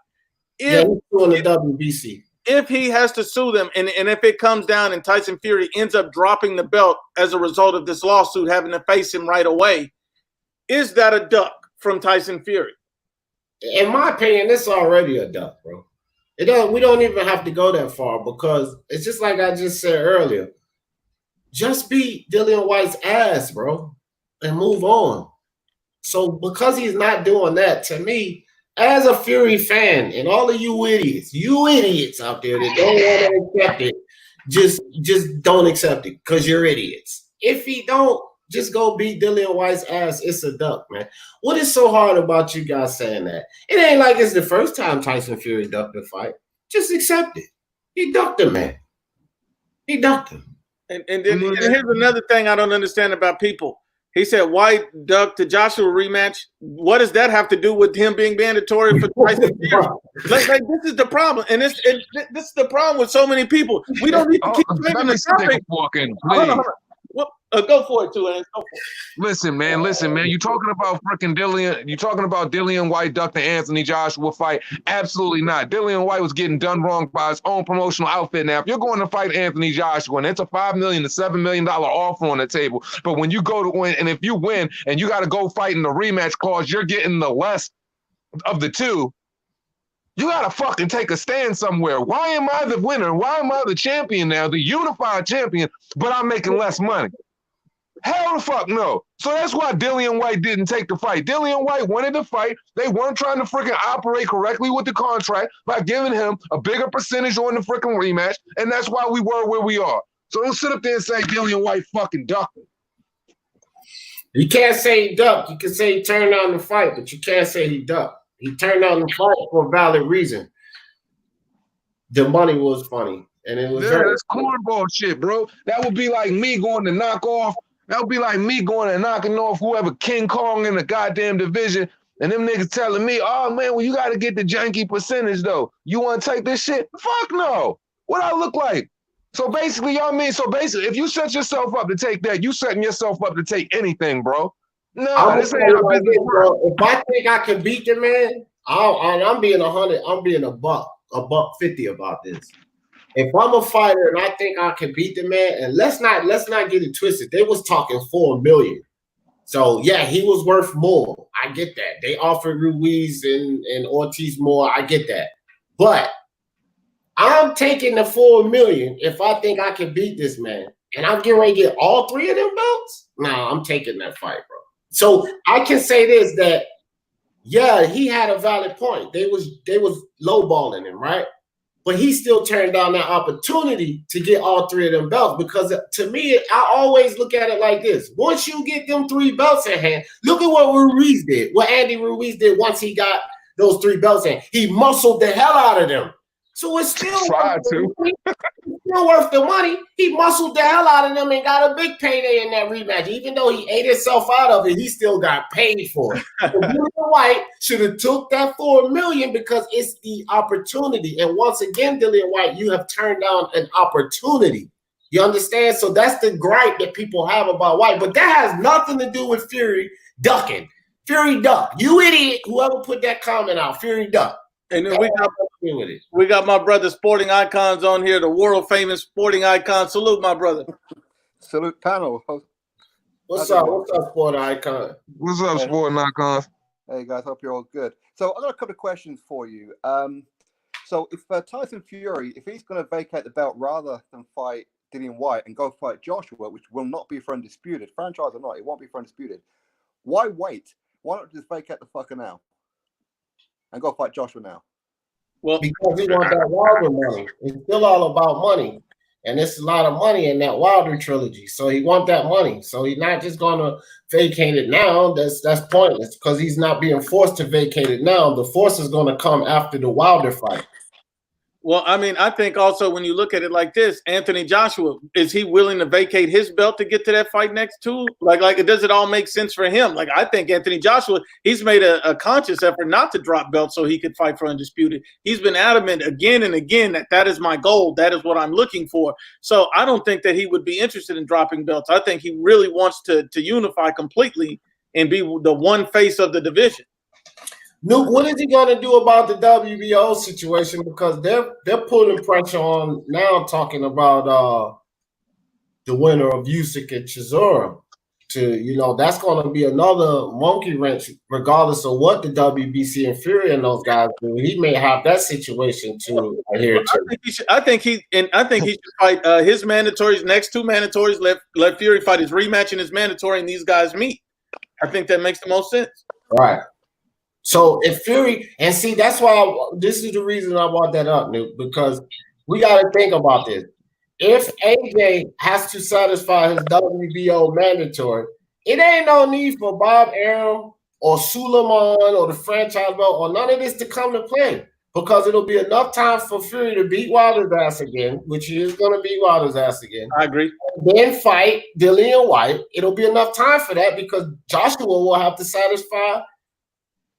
He's suing the WBC. If he has to sue them, and if it comes down and Tyson Fury ends up dropping the belt as a result of this lawsuit, having to face him right away, is that a duck from Tyson Fury? In my opinion, it's already a duck, bro. We don't even have to go that far because it's just like I just said earlier. Just beat Dillian White's ass, bro, and move on. So because he's not doing that, to me, as a Fury fan, and all of you idiots out there that don't want to accept it, just don't accept it because you're idiots. If he don't, just go beat Dillian White's ass. It's a duck, man. What is so hard about you guys saying that? It ain't like it's the first time Tyson Fury ducked the fight. Just accept it. He ducked him, man. He ducked him. And here's another thing I don't understand about people. He said White ducked the Joshua rematch. What does that have to do with him being mandatory for Tyson Fury? Like, this is the problem, and this is the problem with so many people. We don't need to keep making the topic. Hold on. Well, go for it, too, Ernst. Go for it. Listen, man. You talking about freaking Dillian? You talking about Dillian White ducked the Anthony Joshua fight? Absolutely not. Dillian White was getting done wrong by his own promotional outfit. Now, if you're going to fight Anthony Joshua, and it's a $5 million to $7 million offer on the table, but when you go to win, and if you win, and you got to go fight in the rematch clause, you're getting the less of the two. You got to fucking take a stand somewhere. Why am I the winner? Why am I the champion now, the unified champion, but I'm making less money? Hell the fuck no. So that's why Dillian White didn't take the fight. Dillian White wanted to fight. They weren't trying to freaking operate correctly with the contract by giving him a bigger percentage on the freaking rematch, and that's why we were where we are. So don't sit up there and say Dillian White fucking ducked him. You can't say he ducked. You can say he turned down the fight, but you can't say he ducked. He turned down the fight for a valid reason. The money was funny, and it was that's cornball shit, bro. That would be like me going to knock off. That would be like me going and knocking off whoever King Kong in the goddamn division, and them niggas telling me, "Oh man, well you got to get the janky percentage though. You want to take this shit? Fuck no. What I look like?" So basically, if you set yourself up to take that, you setting yourself up to take anything, bro. No, this ain't a business, bro. If I think I can beat the man, I'm being 100. I'm being a $150 about this. If I'm a fighter and I think I can beat the man, and let's not get it twisted. They was talking $4 million. So yeah, he was worth more. I get that. They offered Ruiz and Ortiz more. I get that. But I'm taking the $4 million if I think I can beat this man, and I'm getting ready to get all three of them belts. Nah, I'm taking that fight, bro. So I can say this, that yeah, he had a valid point. They was lowballing him, right? But he still turned down that opportunity to get all three of them belts, because to me, I always look at it like this. Once you get them 3 belts in hand, look at what Ruiz did, what Andy Ruiz did once he got those 3 belts in. He muscled the hell out of them. So it's still Try worth the to. money. It's still worth the money. He muscled the hell out of them and got a big payday in that rematch. Even though he ate himself out of it, he still got paid for it. So Dillian White should have took that $4 million because it's the opportunity. And once again, Dillian White, you have turned down an opportunity. You understand? So that's the gripe that people have about White. But that has nothing to do with Fury ducking. Fury duck. You idiot, whoever put that comment out. Fury duck. And then we got my brother Sporting Icons on here, the world famous Sporting Icon. Salute, my brother. Salute panel. What's up? What's up, Sporting Icon? What's up, Sporting Icons? Hey guys, hope you're all good. So I've got a couple of questions for you. So if Tyson Fury, if he's going to vacate the belt rather than fight Dillian White and go fight Joshua, which will not be for undisputed, franchise or not, it won't be for undisputed. Why wait? Why not just vacate the fucker now and go fight Joshua now? Well, because he wants that Wilder money. It's still all about money. And there's a lot of money in that Wilder trilogy. So he wants that money. So he's not just going to vacate it now. That's pointless because he's not being forced to vacate it now. The force is going to come after the Wilder fight. Well, I mean, I think also when you look at it like this, Anthony Joshua, is he willing to vacate his belt to get to that fight next too? Like, does it all make sense for him? Like, I think Anthony Joshua, he's made a conscious effort not to drop belts so he could fight for undisputed. He's been adamant again and again that is my goal. That is what I'm looking for. So I don't think that he would be interested in dropping belts. I think he really wants to unify completely and be the one face of the division. Nuke, what is he going to do about the WBO situation? Because they're putting pressure on now, talking about the winner of Usyk and Chisora. That's going to be another monkey wrench, regardless of what the WBC and Fury and those guys do. He may have that situation to adhere to. I think he should fight his mandatories, next two mandatories. Let Fury fight his rematch and his mandatory, and these guys meet. I think that makes the most sense. Right. So if Fury, and see, that's why this is the reason I brought that up, Nuke, because we got to think about this. If AJ has to satisfy his WBO mandatory, it ain't no need for Bob Arum or Suleiman or the franchise belt or none of this to come to play because it'll be enough time for Fury to beat Wilder's ass again, which he is going to beat Wilder's ass again. I agree. Then fight Dillian White. It'll be enough time for that because Joshua will have to satisfy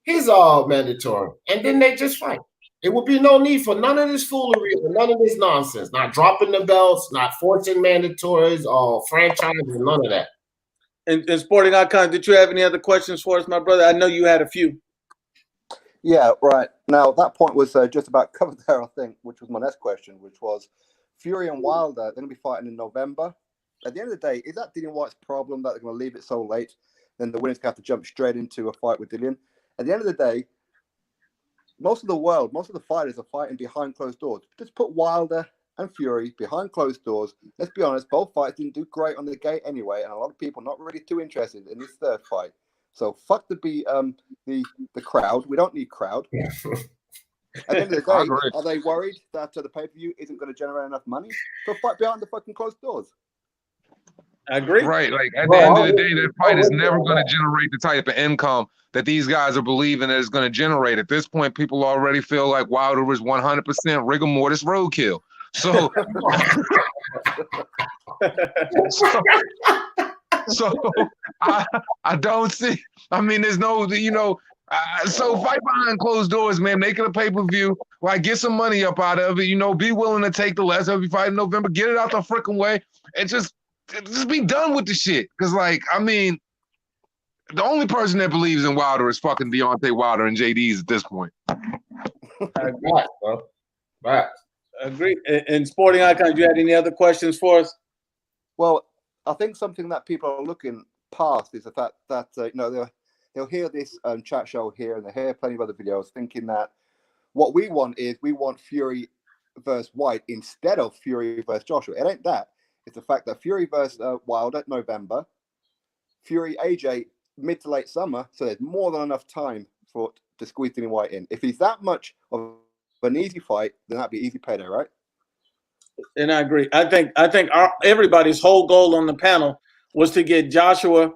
his mandatory, and then they just fight. It would be no need for none of this foolery, none of this nonsense, not dropping the belts, not forcing mandatories or franchises, none of that. And Sporting Icon, did you have any other questions for us, my brother? I know you had a few. Yeah, right. Now, that point was just about covered there, I think, which was my next question, which was Fury and Wilder, they're going to be fighting in November. At the end of the day, is that Dillian White's problem that they're going to leave it so late? Then the winner's going to have to jump straight into a fight with Dillian. At the end of the day, most of the fighters are fighting behind closed doors. Just put Wilder and Fury behind closed doors. Let's be honest, both fights didn't do great on the gate anyway, and a lot of people not really too interested in this third fight. So fuck the crowd. We don't need crowd. Yeah. At the end of the day, are they worried that the pay-per-view isn't going to generate enough money? So fight behind the fucking closed doors. I agree. Right. Like at the end of the day, that fight is never going to generate the type of income that these guys are believing that it's going to generate. At this point, people already feel like Wilder was 100% rigor mortis roadkill. So, I don't see. I mean, there's no, so fight behind closed doors, man. Make it a pay-per-view. Like, get some money up out of it. Be willing to take the less every fight in November. Get it out the freaking way, and just be done with the shit. Because, the only person that believes in Wilder is fucking Deontay Wilder and JD's at this point. I agree, bro. Right. I agree. And Sporting Icon, you had any other questions for us? Well, I think something that people are looking past is the fact that they'll hear this chat show here and they hear plenty of other videos thinking that what we want Fury versus White instead of Fury versus Joshua. It ain't that. It's the fact that Fury versus Wilder November, Fury AJ mid to late summer, so there's more than enough time to squeeze Dillian White in. If he's that much of an easy fight, then that'd be easy payday, right? And I agree. I think everybody's whole goal on the panel was to get Joshua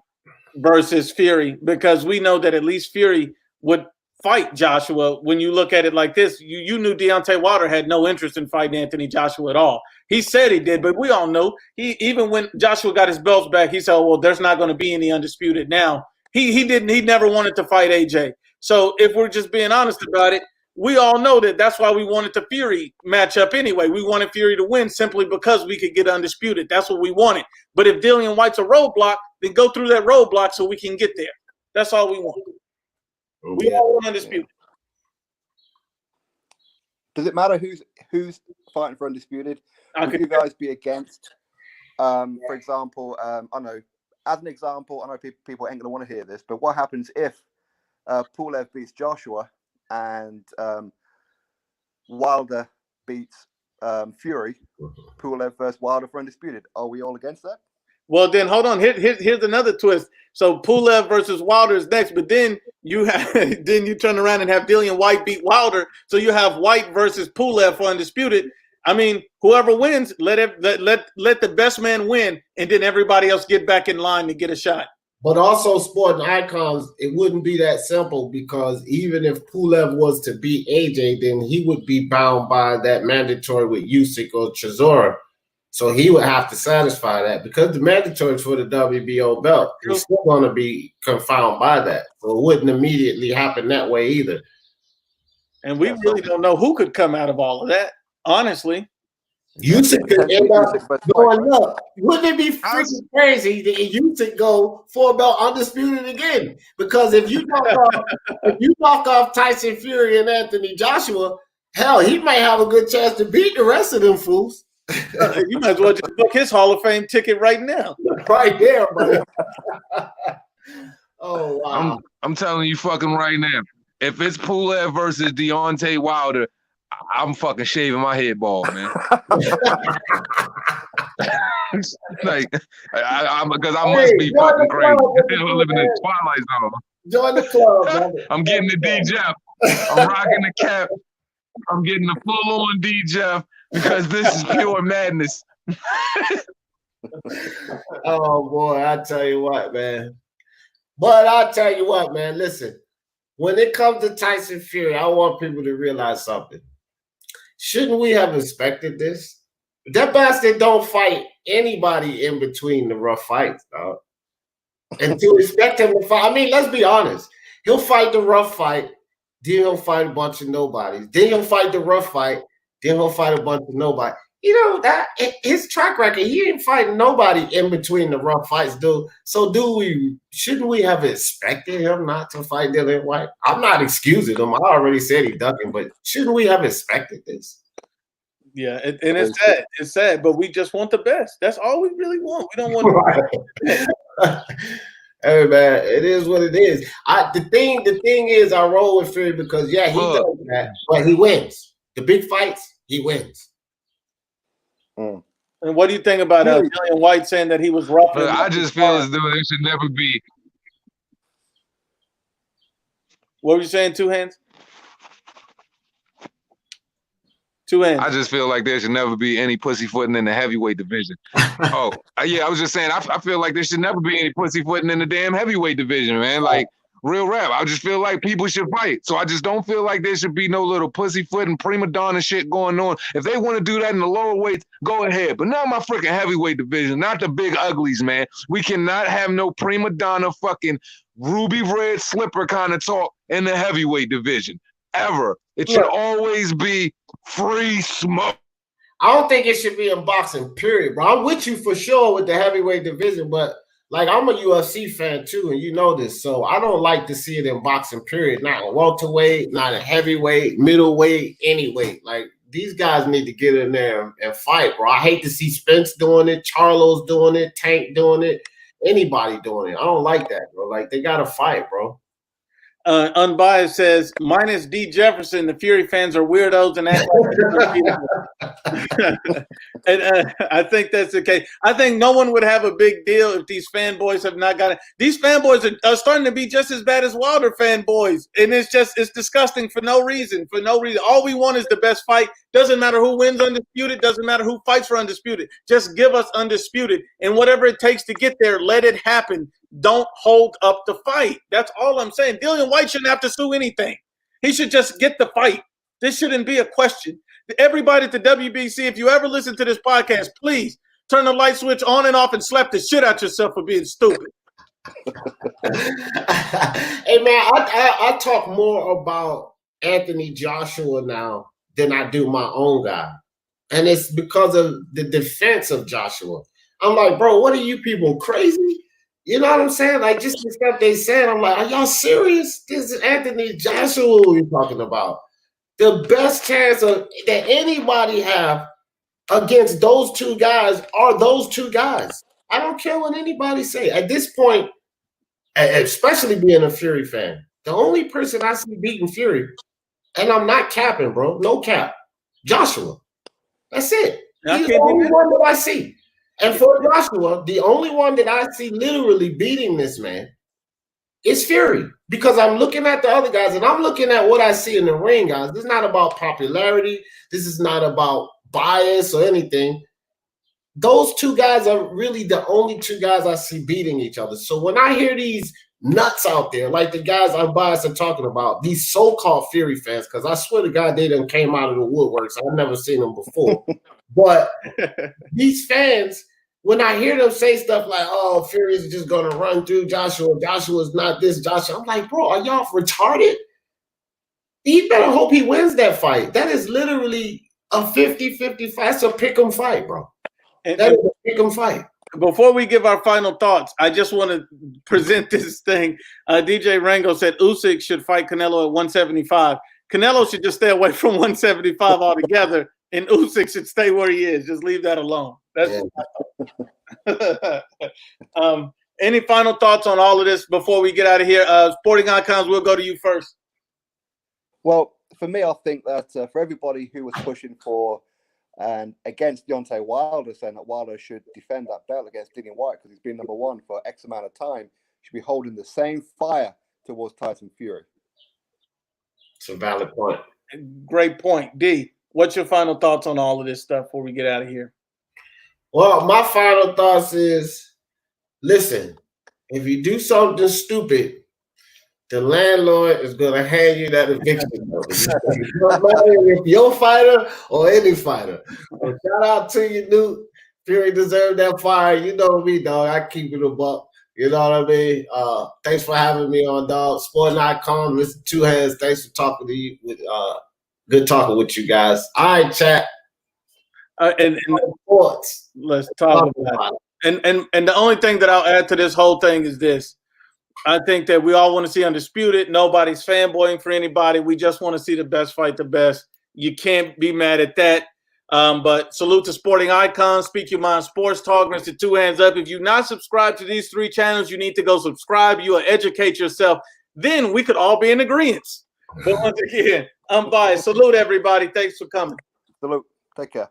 versus Fury because we know that at least Fury would fight Joshua. When you look at it like this, you knew Deontay Wilder had no interest in fighting Anthony Joshua at all. He said he did, but we all know even when Joshua got his belts back, he said, "Oh, well, there's not going to be any undisputed now." He never wanted to fight AJ. So if we're just being honest about it, we all know that's why we wanted the Fury matchup anyway. We wanted Fury to win simply because we could get undisputed. That's what we wanted. But if Dillian White's a roadblock, then go through that roadblock so we can get there. That's all we want. We all want undisputed. Does it matter who's fighting for undisputed? Would you guys be against, for example, I know, as an example, I know people ain't going to want to hear this, but what happens if Pulev beats Joshua and Wilder beats Fury, Pulev versus Wilder for undisputed? Are we all against that? Well, then hold on. Here's another twist. So Pulev versus Wilder is next, but then you turn around and have Dillian White beat Wilder. So you have White versus Pulev for undisputed. I mean, whoever wins, let the best man win, and then everybody else get back in line to get a shot. But also, sporting icons, it wouldn't be that simple, because even if Pulev was to beat AJ, then he would be bound by that mandatory with Usyk or Chisora. So he would have to satisfy that, because the mandatory is for the WBO belt. He's still going to be confounded by that. So it wouldn't immediately happen that way either. And we really don't know who could come out of all of that, honestly. Usyk could end up going up. Wouldn't it be freaking crazy that Usyk go 4-belt undisputed again? Because if you knock off Tyson Fury and Anthony Joshua, hell, he might have a good chance to beat the rest of them fools. You might as well just book his Hall of Fame ticket right now. Right there, buddy. Oh, wow. I'm telling you fucking right now, if it's Pulev versus Deontay Wilder, I'm fucking shaving my head bald, man. Like, because I must be fucking crazy. I'm living in the Twilight Zone. Join the club, brother. I'm getting the D Jeff. I'm rocking the cap. I'm getting the full on D Jeff, because this is pure madness. Oh boy, I tell you what, man. But I tell you what, man. Listen, when it comes to Tyson Fury, I want people to realize something. Shouldn't we have expected this? That bastard don't fight anybody in between the rough fights, dog. And to expect him to fight, I mean, let's be honest. He'll fight the rough fight, then he'll fight a bunch of nobodies. Then he'll fight the rough fight, then he'll fight a bunch of nobody. You know, that his track record, he ain't fighting nobody in between the rough fights, dude. So shouldn't we have expected him not to fight Dillian White? I'm not excusing him. I already said he ducking, but shouldn't we have expected this? Yeah, and it's sad. It's sad, but we just want the best. That's all we really want. We don't want Hey man, it is what it is. The thing is, I roll with Fury because he does that, but he wins. The big fights, he wins. And what do you think about Dillian White saying that he was rough? I just feel as though there should never be. What were you saying, Two Hands? Two Hands. I just feel like there should never be any pussyfooting in the heavyweight division. I was just saying, I feel like there should never be any pussyfooting in the damn heavyweight division, man. Like, real rap. I just feel like people should fight. So I just don't feel like there should be no little pussyfooting prima donna shit going on. If they want to do that in the lower weights, go ahead. But not my freaking heavyweight division, not the big uglies, man. We cannot have no prima donna fucking ruby red slipper kind of talk in the heavyweight division. Ever. It should always be free smoke. I don't think it should be in boxing, period, bro. I'm with you for sure with the heavyweight division, but like, I'm a UFC fan too, and you know this, so I don't like to see it in boxing, period. Not in welterweight, not in heavyweight, middleweight, any weight. Like, these guys need to get in there and fight, bro. I hate to see Spence doing it, Charlo's doing it, Tank doing it, anybody doing it. I don't like that, bro. Like, they got to fight, bro. Unbiased says, minus D. Jefferson, the Fury fans are weirdos and act like and I think that's the case. I think no one would have a big deal if these fanboys have not got it. These fanboys are starting to be just as bad as Wilder fanboys. And it's disgusting for no reason. For no reason. All we want is the best fight. Doesn't matter who wins undisputed. Doesn't matter who fights for undisputed. Just give us undisputed. And whatever it takes to get there, let it happen. Don't hold up the fight. That's all I'm saying. Dillian White shouldn't have to sue anything. He should just get the fight. This shouldn't be a question. Everybody at the WBC, if you ever listen to this podcast, please turn the light switch on and off and slap the shit out yourself for being stupid. Hey, man, I talk more about Anthony Joshua now than I do my own guy. And it's because of the defense of Joshua. I'm like, bro, what are you people, crazy? You know what I'm saying? Like, just the stuff they said, I'm like, are y'all serious? This is Anthony Joshua we're talking about. The best chance that anybody have against those two guys are those two guys. I don't care what anybody say. At this point, especially being a Fury fan, the only person I see beating Fury, and I'm not capping, bro, no cap, Joshua. That's it. He's the only one that I see. And for Joshua, the only one that I see literally beating this man is Fury. Because I'm looking at the other guys and I'm looking at what I see in the ring, guys. This is not about popularity. This is not about bias or anything. Those two guys are really the only two guys I see beating each other. So when I hear these nuts out there, like the guys Unbiased are talking about, these so-called Fury fans, because I swear to God, they done came out of the woodworks. I've never seen them before. But these fans, when I hear them say stuff like, oh, Fury is just going to run through Joshua, Joshua's not this, Joshua, I'm like, bro, are y'all retarded? You better hope he wins that fight. That is literally a 50-50 fight. That's a pick-em fight, bro. That is a pick-em fight. Before we give our final thoughts, I just want to present this thing. DJ Rango said Usyk should fight Canelo at 175. Canelo should just stay away from 175 altogether, and Usyk should stay where he is. Just leave that alone. That's any final thoughts on all of this before we get out of here? Sporting Icons, we'll go to you first. Well, for me, I think that for everybody who was pushing for and against Deontay Wilder, saying that Wilder should defend that belt against Dillian Whyte because he's been number one for X amount of time, should be holding the same fire towards Tyson Fury. It's a valid point. Great point. D, what's your final thoughts on all of this stuff before we get out of here? Well, my final thoughts is, listen, if you do something stupid, the landlord is going to hand you that eviction notice. It doesn't matter if you're a fighter or any fighter. So shout out to you, Newt. Fury deserved that fire. You know me, dog. I keep it a buck. You know what I mean? Thanks for having me on, dog. Sporting Icon, Mr. Two Hands. Thanks for talking to you. Good talking with you guys. All right, chat. And let's talk about it. And the only thing that I'll add to this whole thing is this. I think that we all want to see Undisputed. Nobody's fanboying for anybody. We just want to see the best fight the best. You can't be mad at that. But salute to Sporting Icons, Speak Your Mind Sports Talk, Mr. Two Hands Up. If you're not subscribed to these three channels, you need to go subscribe. You will educate yourself. Then we could all be in agreement. But once again, Unbiased. Salute, everybody. Thanks for coming. Salute. Take care.